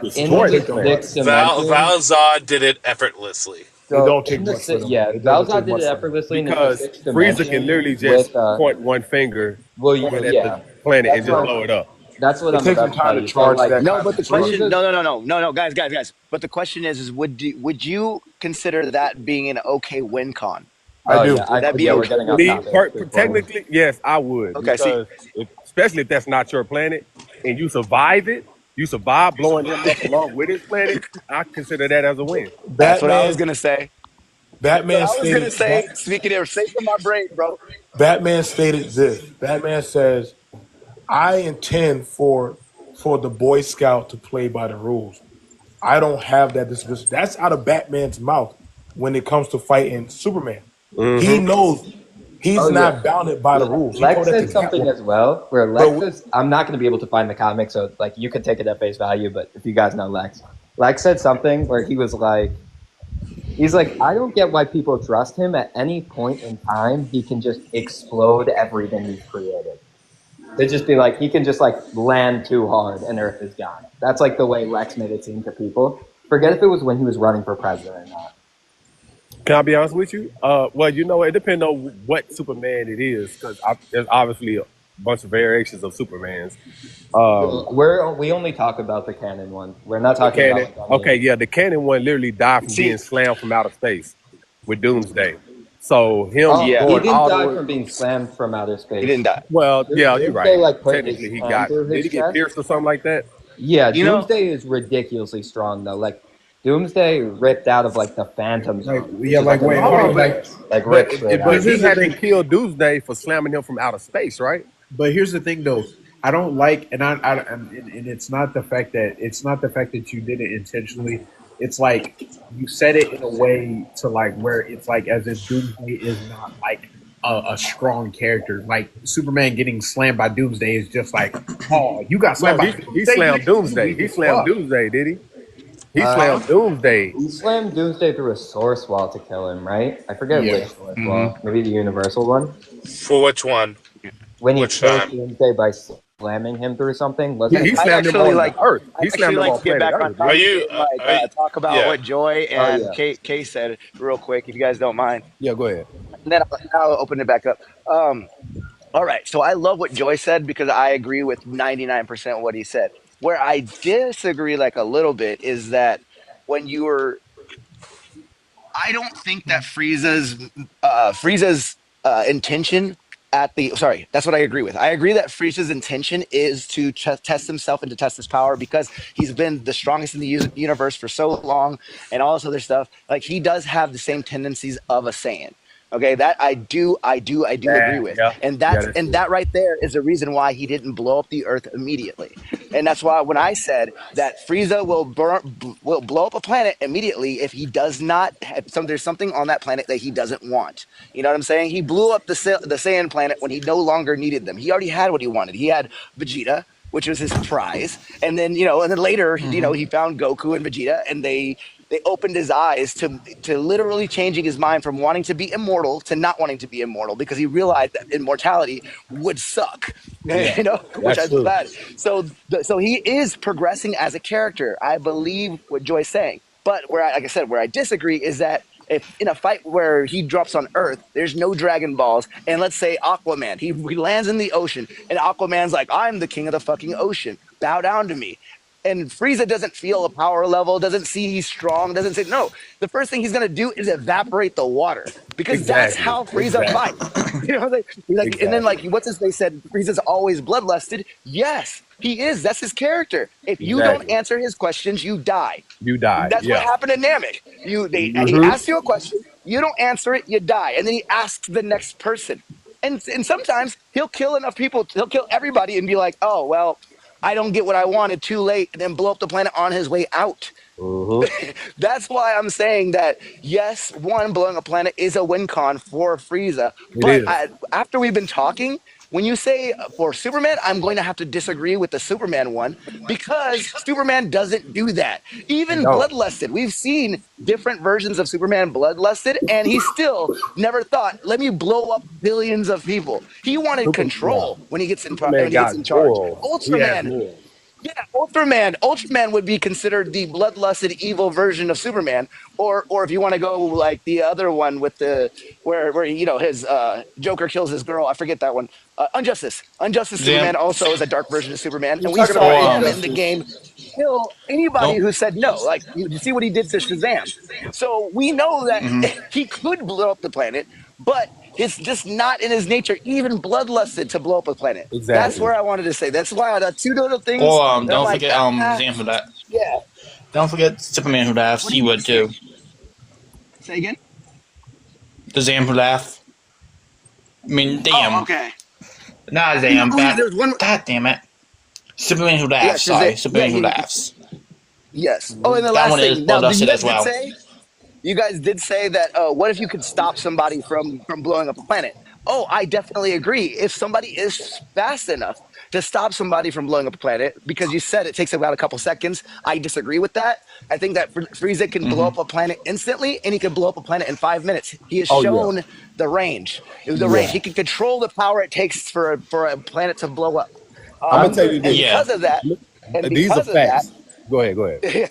destroy the the planet? sixth dimension. Val Zod did it effortlessly. It don't take in the much si- for them. Yeah, It doesn't Valzad take did much it for them. effortlessly in the Because sixth Frieza dimension. can literally just with, point one finger, well, point at yeah. the planet and That's just what- blow it up. That's what It I'm takes about them to time tell to you. So, charge like, that. No, but the question, Frieza- no, guys. But the question is would you consider that being an okay win con? I do. Yeah, That'd be yeah, okay. we're getting off Me, topic. technically, yes, I would. Okay, see. Because especially if that's not your planet and you survive it, you survive blowing him up along with his planet, I consider that as a win. That's what I was gonna say. Batman I was gonna stated, say, speaking of safe from my brain, bro. Batman stated this. Batman says, "I intend for the Boy Scout to play by the rules. I don't have that disposition." That's out of Batman's mouth when it comes to fighting Superman. He knows he's Oh, not yeah. bounded by the rules. He Lex told that said to something Catwoman. as well, where Lex But- is, I'm not going to be able to find the comic, so like you could take it at face value, but if you guys know Lex said something where he's like, I don't get why people trust him. At any point in time, he can just explode everything he's created. They'd just be like, he can just like land too hard and Earth is gone. That's like the way Lex made it seem to people. Forget if it was when he was running for president or not. Can I be honest with you? Well, it depends on what Superman it is, because there's obviously a bunch of variations of Supermans. We only talk about the canon one. We're not talking about The canon one literally died from being slammed from outer space with Doomsday. So him he going didn't all the die way. from being slammed from outer space. He didn't die. Well, yeah, Didn't you're they, right. like, put Technically, his he hand got. through Did his he get chest? pierced or something like that? Yeah, You know- Doomsday is ridiculously strong though. Like Doomsday ripped out of like the Phantom Zone. Yeah, like wait, hold on, like, like But, ripped straight but out. he had to kill Doomsday for slamming him from outer space, right? But here's the thing, though. I don't like, and it's not the fact that you did it intentionally. It's like you said it in a way to like where it's like as if Doomsday is not like a strong character. Like Superman getting slammed by Doomsday is just like, oh, you got slammed by He Doomsday. slammed Doomsday. He slammed Doomsday, did he? He slammed Doomsday. He slammed Doomsday through a source wall to kill him, right? I forget Yeah. which source wall. Maybe the universal one. For which one? When he Which killed time? Doomsday by slamming him through something. He Wasn't it? slammed him actually on like- the Earth. I He slammed actually him like on to get back planet on Earth. topic Are you- and like talk about yeah. what Joy and yeah. Kay said real quick, if you guys don't mind. Yeah, go ahead. And then I'll open it back up. All right. So I love what Joy said because I agree with 99% of what he said. Where I disagree like a little bit is that when you were, I don't think that Frieza's intention that's what I agree with. I agree that Frieza's intention is to test himself and to test his power because he's been the strongest in the universe for so long and all this other stuff. Like he does have the same tendencies of a Saiyan. Okay, that I do agree with, yeah. and Yeah, that's that right there is the reason why he didn't blow up the Earth immediately. And that's why when I said that Frieza will blow up a planet immediately if he does not have there's something on that planet that he doesn't want. You know what I'm saying? He blew up the Saiyan planet when he no longer needed them. He already had what he wanted. He had Vegeta, which was his prize, and then later, he found Goku and Vegeta, and they opened his eyes to literally changing his mind from wanting to be immortal to not wanting to be immortal because he realized that immortality would suck, which I was bad. So he is progressing as a character. I believe what Joy's saying, but like I said, where I disagree is that if in a fight where he drops on Earth, there's no Dragon Balls, and let's say Aquaman, he lands in the ocean, and Aquaman's like, I'm the king of the fucking ocean, bow down to me. And Frieza doesn't feel a power level, doesn't see he's strong, doesn't say, no. The first thing he's going to do is evaporate the water because that's how Frieza fights. And then what's his face said, Frieza's always bloodlusted. Yes, he is. That's his character. If you don't answer his questions, you die. You die. That's what happened to Namek. He asks you a question, you don't answer it, you die. And then he asks the next person. And sometimes he'll kill enough people, he'll kill everybody and be like, oh, well, I don't get what I wanted, too late, and then blow up the planet on his way out. That's why I'm saying that, yes, blowing a planet is a win con for Frieza. But after we've been talking, when you say for Superman, I'm going to have to disagree with the Superman one because Superman doesn't do that. Even Bloodlusted, we've seen different versions of Superman Bloodlusted, and he still never thought, let me blow up billions of people. He wanted control when he gets in charge. Ultraman. Yeah, Ultraman would be considered the bloodlusted evil version of Superman, or if you want to go like the other one with where his Joker kills his girl. I forget that one. Injustice. Superman also is a dark version of Superman, and we saw him in the game kill anybody who said no. Like you see what he did to Shazam. So we know that he could blow up the planet, but it's just not in his nature, even bloodlusted, to blow up a planet. Exactly. That's where I wanted to say. That's why the two little things. Or don't forget Zan who laughs. Yeah. Don't forget Superman who laughs. He would too. Say again. The Zan who laugh. I mean, damn. Oh, okay. Not Zan. God damn it. Superman who laughs. Sorry, Superman who laughs. Yes. Oh, and the that last one thing. is bloodlusted as well. You guys did say that, what if you could stop somebody from blowing up a planet? Oh, I definitely agree. If somebody is fast enough to stop somebody from blowing up a planet, because you said it takes about a couple seconds, I disagree with that. I think that Frieza can blow up a planet instantly, and he can blow up a planet in 5 minutes. He has shown the range. He can control the power it takes for a planet to blow up. I'm going to tell you this. Because of that, these are facts. Go ahead.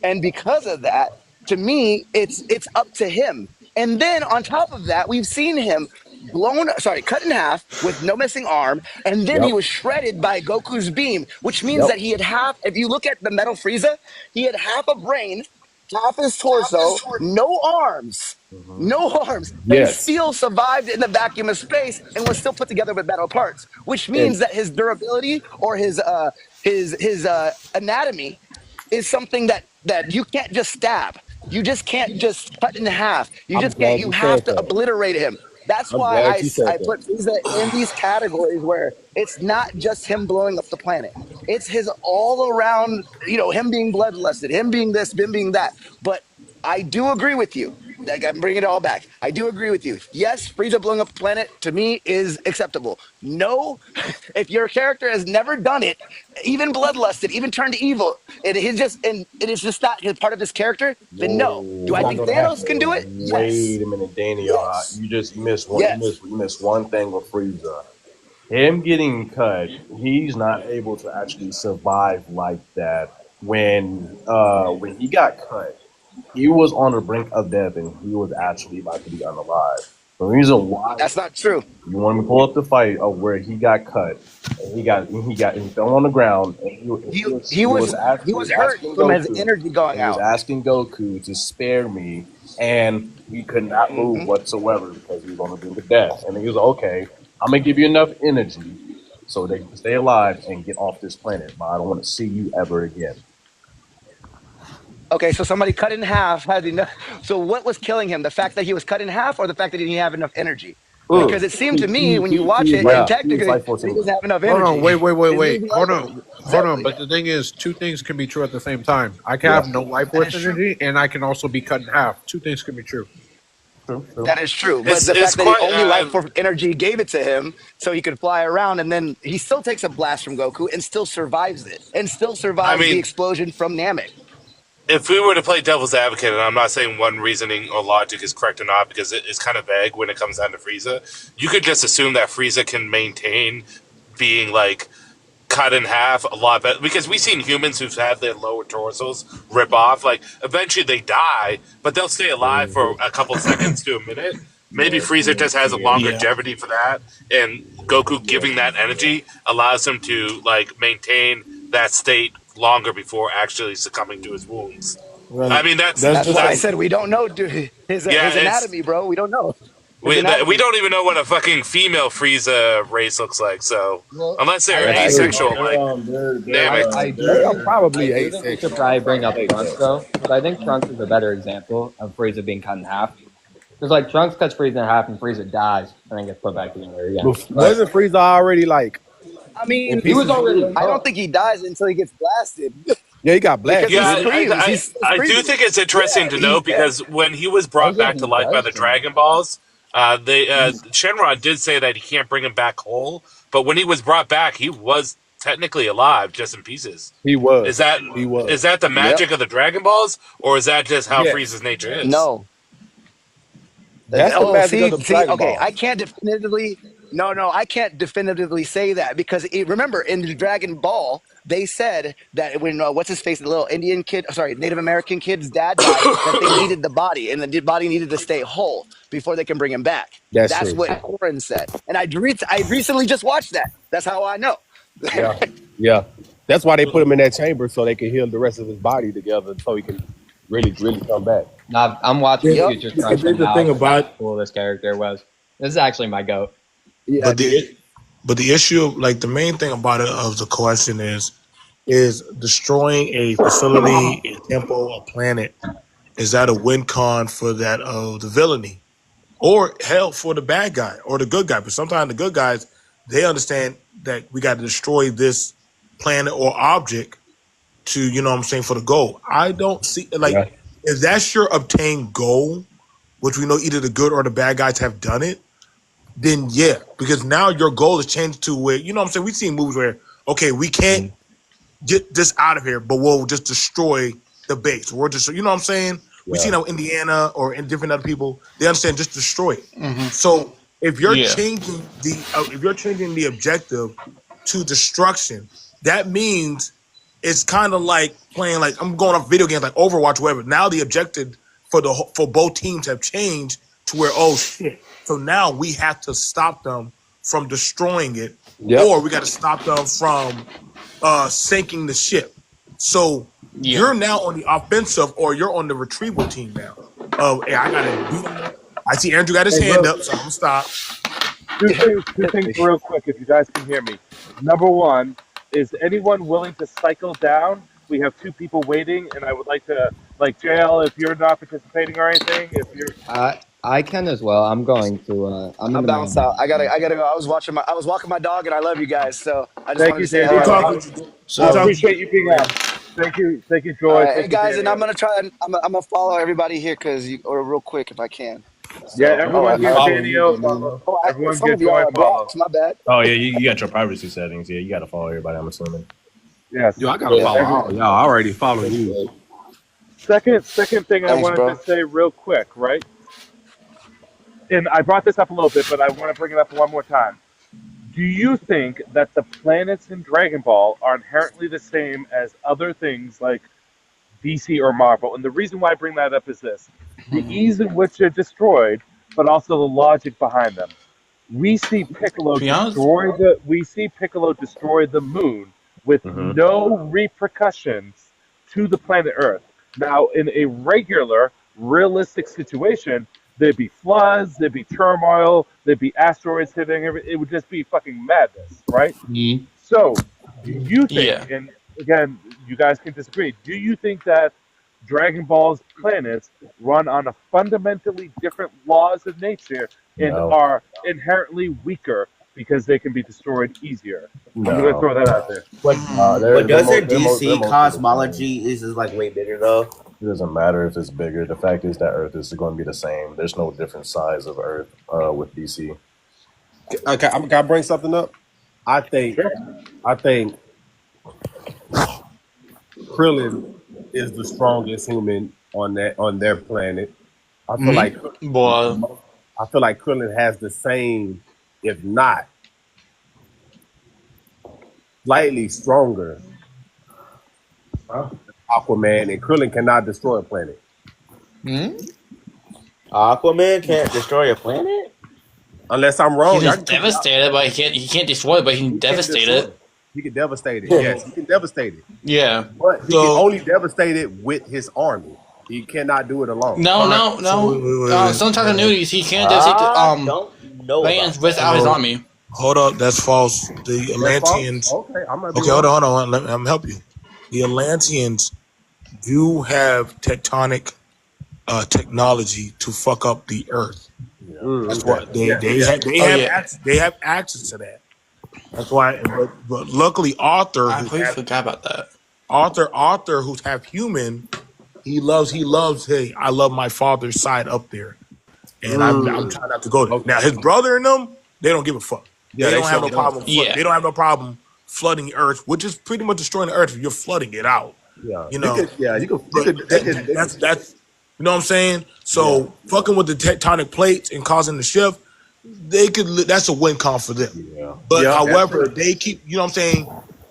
And because of that, to me, it's up to him. And then on top of that, we've seen him cut in half with no missing arm, and then he was shredded by Goku's beam, which means that he had if you look at the Metal Frieza, he had half a brain, half his torso, no arms. No arms. But he still survived in the vacuum of space and was still put together with metal parts, which means that his durability or his anatomy is something that you can't just stab. You just can't just cut in half. You have to obliterate him. That's why I put Frieza in these categories where it's not just him blowing up the planet. It's his all around, him being bloodlusted, him being this, him being that. But I do agree with you. I'm bringing it all back. I do agree with you. Yes, Frieza blowing up a planet to me is acceptable. No, if your character has never done it, even bloodlusted, even turned evil, it is just not part of his character, then no. Do I think Thanos can do it? Wait a minute, Daniel. You just missed one. You missed one thing with Frieza. Him getting cut, he's not able to actually survive like that. When he got cut, he was on the brink of death, and he was actually about to be unalive. The reason why that's not true. You want me to pull up the fight of where he got cut, and he fell on the ground, and he was hurt from his energy going out. He was asking Goku to spare me, and he could not move whatsoever because he was on the brink of death. And he was like, okay, I'm gonna give you enough energy so they can stay alive and get off this planet, but I don't want to see you ever again. Okay, so somebody cut in half had enough. So what was killing him? The fact that he was cut in half, or the fact that he didn't have enough energy? Because it seemed to me when you watch it, technically he doesn't have enough energy. Hold on, wait. Hold on. Hold on, but the thing is, two things can be true at the same time. I can have no life force energy, and I can also be cut in half. Two things can be true. That is true. But the fact that he only life force energy gave it to him so he could fly around, and then he still takes a blast from Goku and still survives it, and still survives the explosion from Namek. If we were to play devil's advocate, and I'm not saying one reasoning or logic is correct or not, because it's kind of vague when it comes down to Frieza, you could just assume that Frieza can maintain being like cut in half a lot better, because we've seen humans who've had their lower torsos rip off. Like eventually they die, but they'll stay alive for a couple seconds to a minute. Maybe Frieza just has a longer longevity for that, and Goku giving that energy allows him to like maintain that state longer before actually succumbing to his wounds. I mean, that's why I said we don't know his anatomy, bro. We don't know. We don't even know what a fucking female Frieza race looks like. So unless they're asexual, they're probably asexual. You should probably bring up Trunks though, because I think Trunks is a better example of Frieza being cut in half. Because like Trunks cuts Frieza in half and Frieza dies and then gets put back together again. Wasn't Frieza already like? I mean, he was already. I don't think he dies until he gets blasted. Yeah, he got blasted. Yeah, I do think it's interesting to note, because when he was brought back to life by the Dragon Balls, Shenron did say that he can't bring him back whole, but when he was brought back, he was technically alive, just in pieces. He was. Is that the magic of the Dragon Balls, or is that just how Frieza's nature is? No. That's the magic of the Dragon Balls. I can't definitively. No, I can't definitively say that, because remember in the Dragon Ball they said that when what's his face, the little Native American kid's dad died, that they needed the body, and the body needed to stay whole before they can bring him back. That's what Korin said, and I recently just watched that. That's how I know. Yeah. That's why they put him in that chamber, so they can heal the rest of his body together, so he can really come back. Nah, I'm watching Future Trunks. The thing about how cool this character was. This is actually my goat. Yeah, but the issue, like the main thing about it of the question is destroying a facility, a temple, a planet. Is that a win con for that of the villainy, or hell for the bad guy or the good guy? But sometimes the good guys, they understand that we got to destroy this planet or object to, you know what I'm saying, for the goal. I don't see if that's your obtained goal, which we know either the good or the bad guys have done it. Then because now your goal is changed to where, you know what I'm saying, we've seen movies where, okay, we can't get this out of here, but we'll just destroy the base. We're just, you know what I'm saying? We've seen how Indiana or in different other people, they understand just destroy it. Mm-hmm. So if you're changing the objective to destruction, that means it's kind of like playing, like I'm going off video games like Overwatch, whatever. Now the objective for both teams have changed to where, oh shit. So now we have to stop them from destroying it, or we got to stop them from sinking the ship. So you're now on the offensive, or you're on the retrieval team now. Hey, I gotta beat him. I see Andrew got his hand up, so I'm gonna stop. Two things real quick, if you guys can hear me. Number one, is anyone willing to cycle down? We have two people waiting, and I would like to, like, JL, if you're not participating or anything, if you're... I can as well. I'm going to. I'm gonna bounce out. I gotta go. I was walking my dog, and I love you guys. So I just wanted to say hello. I appreciate you being out. Thank you, Joy. Hey guys, and I'm gonna try. I'm gonna follow everybody here real quick if I can. So, everyone give Daniel follow. Everyone give Joy follow. My bad. Oh yeah, you got your privacy settings. Yeah, you got to follow everybody. I'm assuming. Yes. Yo, I gotta follow y'all. I already follow you. Second thing I wanted to say real quick, right? And I brought this up a little bit, but I want to bring it up one more time. Do you think that the planets in Dragon Ball are inherently the same as other things like DC or Marvel? And the reason why I bring that up is this: the ease in which they're destroyed, but also the logic behind them. We see Piccolo destroy the moon with no repercussions to the planet Earth. Now, in a regular, realistic situation, there'd be floods, there'd be turmoil, there'd be asteroids hitting. It would just be fucking madness, right? Mm-hmm. So, do you think, and again, you guys can disagree, do you think that Dragon Ball's planets run on a fundamentally different laws of nature and are inherently weaker because they can be destroyed easier. No. I'm going to throw that out there. But doesn't DC cosmology is like way bigger though? It doesn't matter if it's bigger. The fact is that Earth is going to be the same. There's no different size of Earth with DC. Okay, can I bring something up? I think Krillin is the strongest human on their planet. I feel like Krillin has the same, if not slightly stronger Aquaman, and Krillin cannot destroy a planet. Aquaman can't destroy a planet? Unless I'm wrong. He can devastate it, but he can't destroy it, but he can devastate it. He can devastate it. Yes, he can devastate it. Yeah. But he can only devastate it with his army. He cannot do it alone. No. Some type of news, he can't devastate lands without his army. Hold up, that's false. The Atlanteans. Okay, hold on. Let me help you. The Atlanteans do have tectonic technology to fuck up the Earth. That's why they have access to that. That's why. But luckily, Arthur. I completely forgot about that. Arthur, who's half human, he loves. Hey, I love my father's side up there, and I'm trying not to go there. Now his brother and them, they don't give a fuck. Yeah, they don't have no problem. They don't have no problem flooding the Earth, which is pretty much destroying the Earth if you're flooding it out. Yeah, you know. That's you know what I'm saying. So fucking with the tectonic plates and causing the shift, they could. That's a win con for them. Yeah. But however, they keep. You know what I'm saying.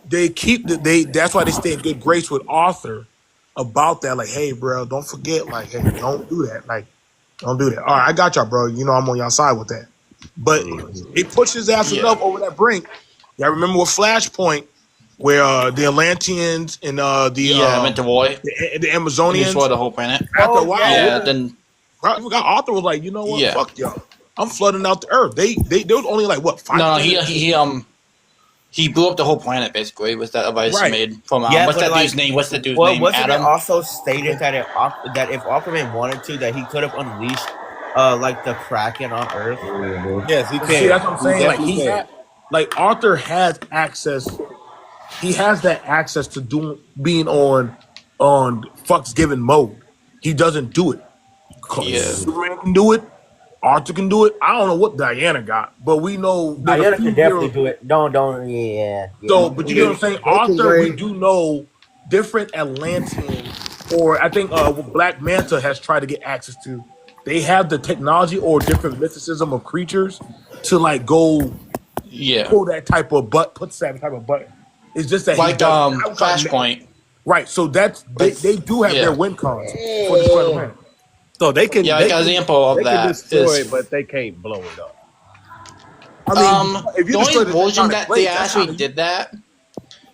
They keep That's why they stay in good grace with Arthur about that. Like, hey, bro, don't forget. Like, hey, don't do that. Like, don't do that. All right, I got y'all, bro. You know I'm on y'all side with that. But it pushes ass enough over that brink. Y'all remember with Flashpoint, where the Atlanteans and the Amazonians destroy the whole planet. After a while, then Arthur was like, you know what? Fuck y'all. I'm flooding out the Earth. They was only like what 5? No, he blew up the whole planet basically. Was that advice made from what's that dude's name? What's the dude's name? Wasn't Adam. It also stated that if Aquaman wanted to, that he could have unleashed like the Kraken on Earth? Yes, he can. See, that's what I'm saying. Like Arthur has access. He has that access to being on fucks given mode. He doesn't do it. Superman can do it. Arthur can do it. I don't know what Diana got, but we know Diana can definitely do it. Don't. So, but you know what I'm saying? Arthur, we do know different Atlanteans, or I think what Black Manta has tried to get access to. They have the technology or different mysticism of creatures to like go, pull that type of put that type of button. It's just that like Flashpoint, right? So that's they do have their win cons for destroying the planet. So they can. Yeah, like an example of they that can destroy it, but they can't blow it up. I mean, if you the destroy only version that they that's actually did that.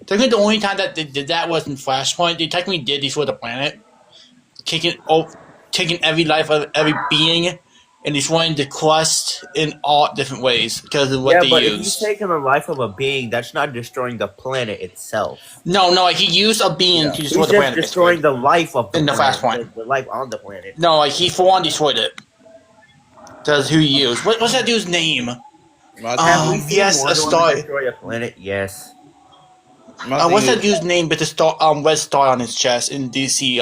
Technically, the only time that they did that was in Flashpoint. They technically did destroy the planet, taking every life of every being, and destroying the crust in all different ways because of what they but used. if you're taking the life of a being, that's not destroying the planet itself. No, like he used a being to destroy He's the planet. Just destroying the life of the in the planet, Flashpoint. the life on the planet. No, like he full on destroyed it. That's who he used. What's that dude's name? Yes, a star. Destroy a planet. Yes. What's that dude's name with the star, red star on his chest in DC?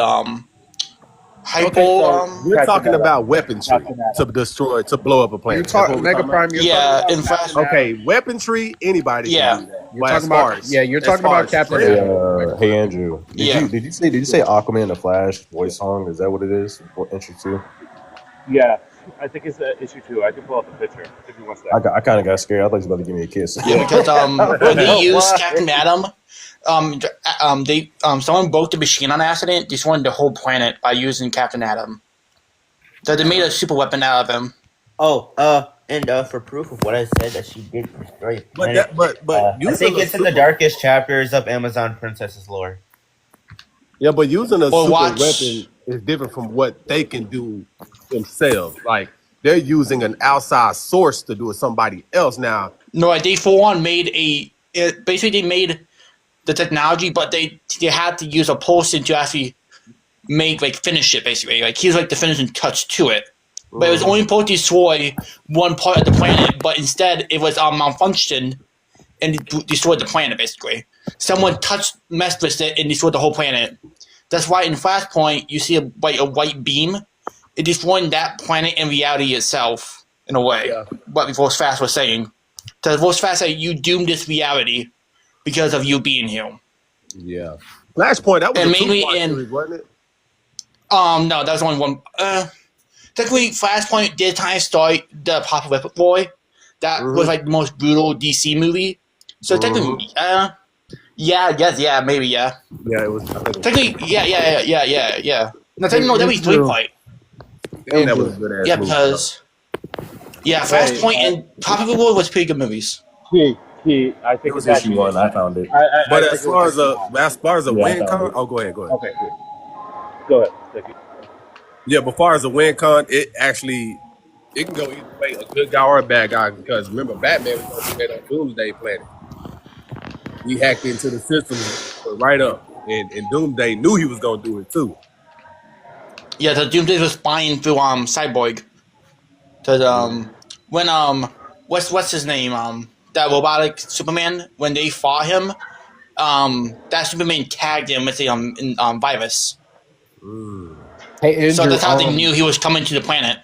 We're talking about weaponry to blow up a planet. You're talking Mega Prime. In Flash. Okay, weaponry. Anybody can do that. You're talking about Captain. Hey Andrew, did you say Aquaman the Flash voice song? Is that what it is? Issue 2? Yeah, I think it's issue 2. I can pull up the picture if you want that. I kind of got scared. I thought he was about to give me a kiss. Yeah, because when they used Captain Atom, someone broke the machine on accident, destroying the whole planet by using Captain Atom. So they made a super weapon out of him. And for proof of what I said, that she did destroy a planet. I think it's in the darkest chapters of Amazon Princess's lore. Yeah, but using a super weapon is different from what they can do themselves. Like they're using an outside source to do it somebody else now. No, they full on made basically they made the technology, but they had to use a person to actually finish it basically. Like he's like the finishing touch to it. but it was only supposed to destroy one part of the planet. But instead, it was malfunctioned and destroyed the planet. Basically, someone messed with it, and destroyed the whole planet. That's why in Flashpoint you see a white beam. It destroying that planet and reality itself in a way. Yeah. What Voice Fast was saying. So Voice Fast said you doomed this reality because of you being here. Yeah. Flashpoint, that was And a mainly two-part in series, wasn't it? no, that was only one. Technically, Flashpoint did kind of start the Apocalyptic Boy. That was like the most brutal DC movie. So technically, yeah, maybe, yeah. Yeah, it was. Technically, yeah. No, technically, no, that was three part. That was a good ass Yeah, movie. because Flashpoint and Apocalyptic Boy was pretty good movies. Key, I It think was it's issue 1. I found it. But I as far as a win I found con, it. oh, go ahead. Okay, good. Go ahead. Thank you. Yeah, but as far as a win con, it can go either way, a good guy or a bad guy. Because remember, Batman was going to do that on Doomsday Planet. He hacked into the system right up, and Doomsday knew he was going to do it too. Yeah, the Doomsday was spying through Cyborg. Cause when what's his name that robotic Superman, when they fought him, that Superman tagged him with the virus. Hey Andrew, So that's how they knew he was coming to the planet.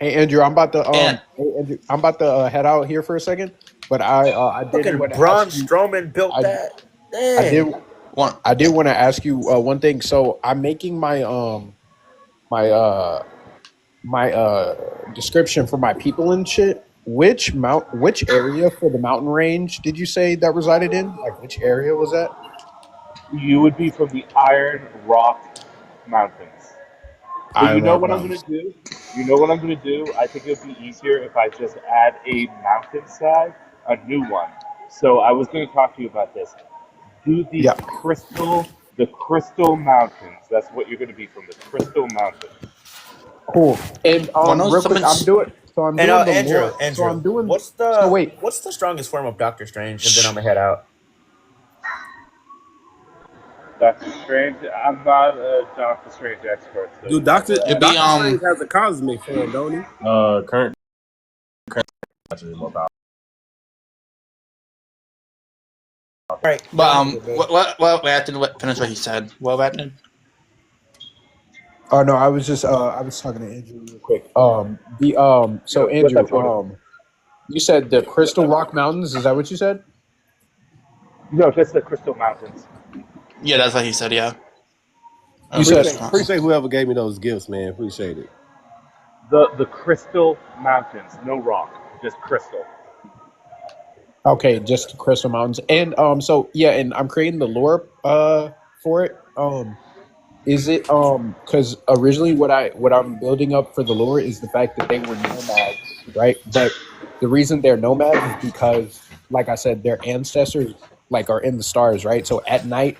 Hey Andrew, I'm about to head out here for a second, but I did Fucking want to Braun ask you. Strowman built that. I did want to ask you one thing. So I'm making my description for my people and shit. Which area for the mountain range did you say that resided in? Like which area was that? You would be from the Iron Rock Mountains. So you know what I'm going to do? You know what I'm going to do? I think it would be easier if I just add a mountainside, a new one. So I was going to talk to you about this. Do the Crystal Mountains. That's what you're going to be from, the Crystal Mountains. Cool. And real quick, I'm doing. So I'm doing Andrew, So I'm doing. what's the strongest form of Doctor Strange? And then I'm gonna head out. Doctor Strange. I'm not a Doctor Strange expert. So Dude, Doctor Strange has a cosmic form, don't he? Current Right. But what finish what he said. What happened? Oh no, I was talking to Andrew real quick. So Andrew, you said the Crystal Rock Mountains. Is that what you said? No, just the Crystal Mountains. Yeah, that's what he said. Yeah. Appreciate whoever gave me those gifts, man. Appreciate it. The Crystal Mountains, no rock, just crystal. Okay, just the Crystal Mountains, and and I'm creating the lore for it. Is it because originally what I'm building up for the lore is the fact that they were nomads, right? But the reason they're nomads is because, like I said, their ancestors are in the stars, right? So at night,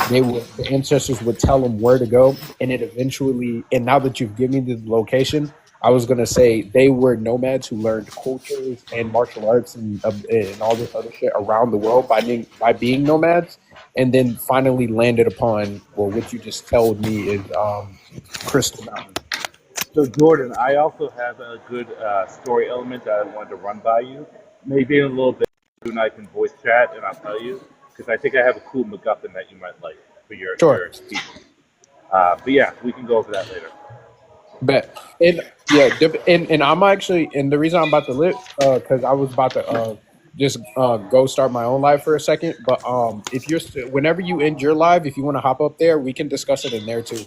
the ancestors would tell them where to go, and it eventually. And now that you've given me the location, I was gonna say they were nomads who learned cultures and martial arts and all this other shit around the world by being nomads, and then finally landed upon what you just told me is Crystal Mountain. So Jordan, I also have a good story element that I wanted to run by you. Maybe in a little bit, you and I can voice chat, and I'll tell you because I think I have a cool MacGuffin that you might like for your speech. But yeah, we can go over that later. Bet. And I'm actually, and the reason I'm about to live, because I was about to just go start my own live for a second. But if you're whenever you end your live, if you want to hop up there, we can discuss it in there too.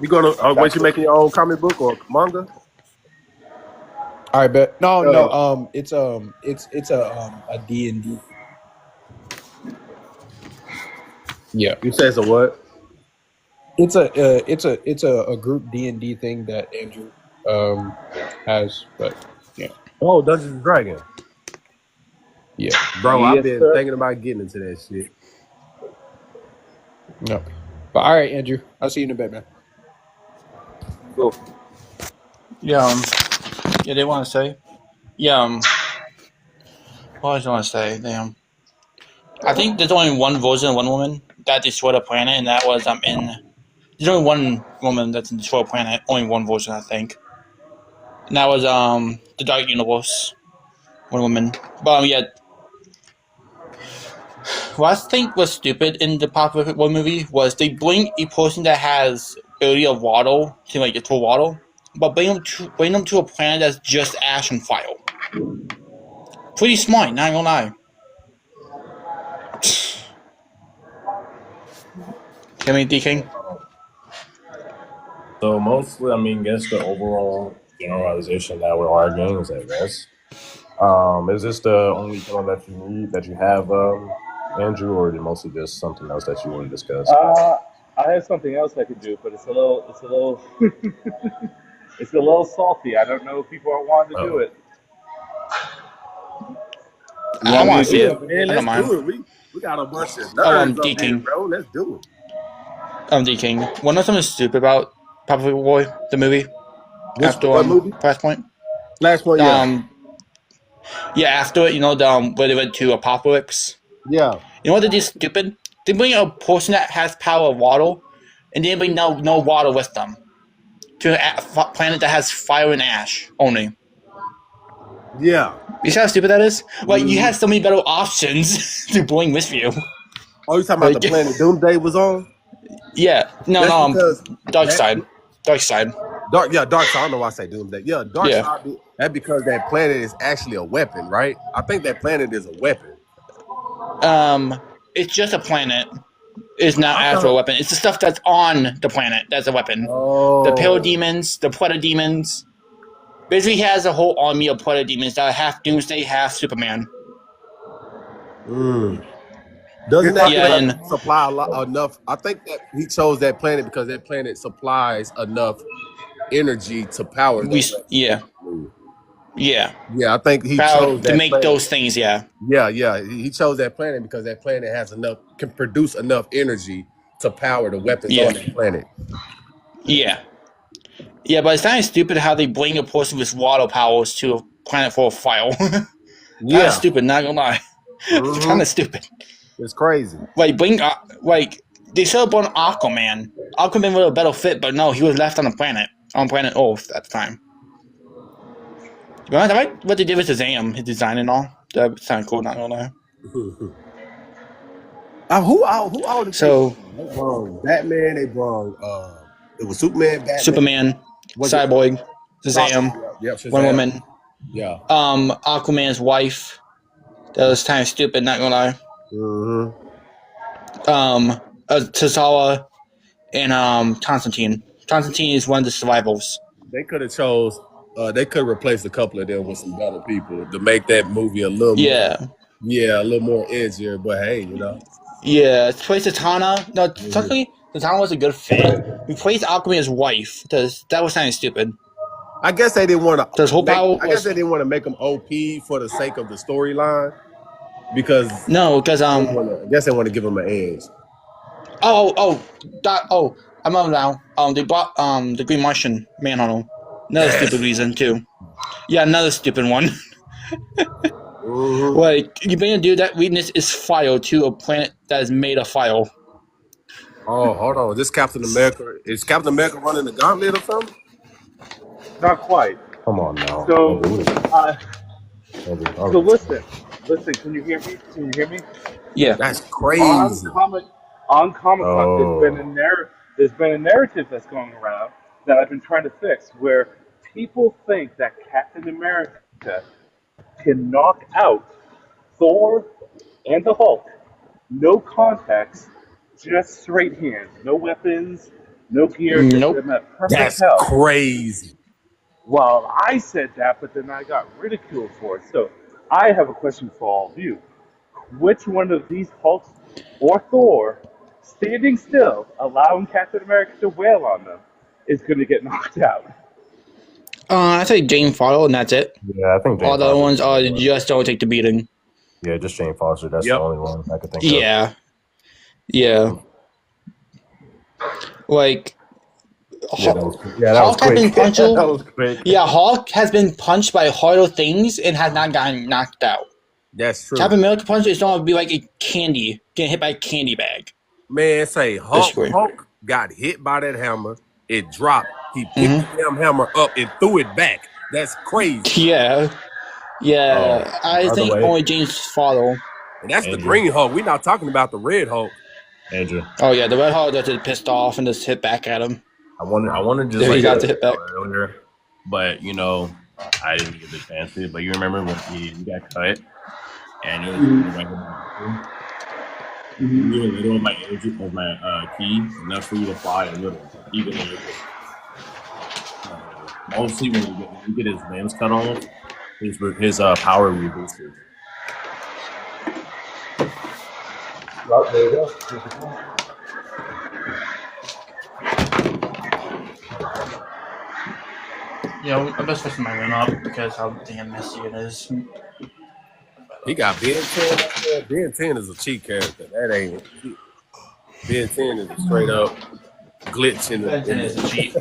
You gonna what you making your own comic book or manga? All right, bet. No. It's a D&D. Yeah. You said it's a what? It's a group D&D thing that Andrew has, but yeah. Oh, Dungeons and Dragons. Yeah, bro, I've been thinking about getting into that shit. No, but all right, Andrew, I'll see you in a bit, man. Cool. Yeah. Yeah, they want to say. Yeah. What was I want to say? Damn. I think there's only one version of one woman that destroyed a planet, and that was There's only one woman that's in Destroy Planet. Only one version, I think. And that was the Dark Universe, Wonder Woman. But yeah, what I think was stupid in the Popular One movie was they bring a person that has ability of water to like get to water, but bring them to a planet that's just ash and fire. Pretty smart, not gonna lie. Tell me, D King. So mostly, I mean, guess the overall generalization that we're arguing is that yes. Is this the only film that you need that you have, Andrew, or is it mostly just something else that you want to discuss? I have something else I could do, but it's a little, it's a little salty. I don't know if people are wanting to do it. I want to see it. Man, I don't mind. do it. We got a bunch of nerds up here, bro. Let's do it. D King. What know something stupid about Popular Boy, the movie? After movie? Flashpoint? Flashpoint, yeah. Yeah, after it, where they went to Apocalypse. Yeah. You know what they did stupid? They bring a person that has power of water, and they bring no water with them to a planet that has fire and ash only. Yeah. You see how stupid that is? Like, you had so many better options to bring with you. Oh, you talking about the planet Doomsday was on? Yeah. No, Dark Side. Dark Side. Dark Side. I don't know why I say Doomsday. Yeah, Dark Side. That's because that planet is actually a weapon, right? I think that planet is a weapon. It's just a planet. It's not actual weapon. It's the stuff that's on the planet that's a weapon. Oh. The parademons, the Predademons. Basically, he has a whole army of Predademons that are half Doomsday, half Superman. Doesn't that supply enough? I think that he chose that planet because that planet supplies enough energy to power. Yeah, I think he chose that to make planet. those things. Yeah. He chose that planet because that planet can produce enough energy to power the weapons on that planet. Yeah, but it's kind of stupid how they bring a person with water powers to a planet full of fire. Kind of stupid, not gonna lie. It's kind of stupid. It's crazy. Like they should have brought Aquaman. Aquaman would have a better fit, but no, he was left on planet Earth at the time. I like what they did with Shazam, his design and all. That sounded cool, not gonna lie. Who all the So they brought Batman, they brought it was Superman, Cyborg, Shazam, Shazam. Wonder Woman. Yeah. Aquaman's wife. That was kind of stupid, not gonna lie. T'Challa and Constantine. Constantine is one of the survivors. They could have chose. They could replace a couple of them with some better people to make that movie a little more, a little more edgier. But hey, Yeah, replace Zatanna. No, technically, Zatanna was a good fit. Replace Aquaman's wife. That was kind of stupid. I guess they didn't want to. I guess they didn't want to make them OP for the sake of the storyline. Because I guess they want to give them an edge. I remember now. They brought the Green Martian Manhunter. Another stupid reason too. Yeah, another stupid one. Like, you better do that. Weakness is fire to a planet that is made of fire. Oh, hold on. This Captain America is Captain America running the gauntlet or something? Not quite. Come on now. So listen. Can you hear me? Yeah, that's crazy. On Comic-Con, there's been a narrative that's going around that I've been trying to fix, where people think that Captain America can knock out Thor and the Hulk, no context, just straight hands, no weapons, no gear. Nope. That's crazy. Well, I said that, but then I got ridiculed for it. So I have a question for all of you. Which one of these Hulks or Thor, standing still, allowing Captain America to wail on them, is going to get knocked out? I say Jane Foster, and that's it. Yeah, I think all the other ones are just don't take the beating. Yeah, just Jane Foster. That's the only one I could think of. Yeah. Like, Hulk has been punched. That was quick. Yeah, Hulk has been punched by harder things and has not gotten knocked out. That's true. Captain America punch is going to be like a candy, getting hit by a candy bag. Man, say Hulk got hit by that hammer. It dropped. He picked the damn hammer up and threw it back. That's crazy. Yeah. Yeah. I by the think way- only James follow. And that's the Andrew. Green Hulk. We're not talking about the Red Hulk. Andrew, Oh yeah, the Red Hulk just pissed off and just hit back at him. I wanted to just Yeah, he got like to hit back. earlier, but you know, I didn't get the chance to. But you remember when he got cut and it was really little of my energy of my key enough for you to fly a little, even though mostly when you get his limbs cut off, his power reduces. Well, there you go. Yeah, I'm just fixing my win up because how damn messy it is. He got Ben 10 up there. Ben 10 is a cheat character. That ain't Ben 10 is a straight up glitch in the Ben 10 is a cheat.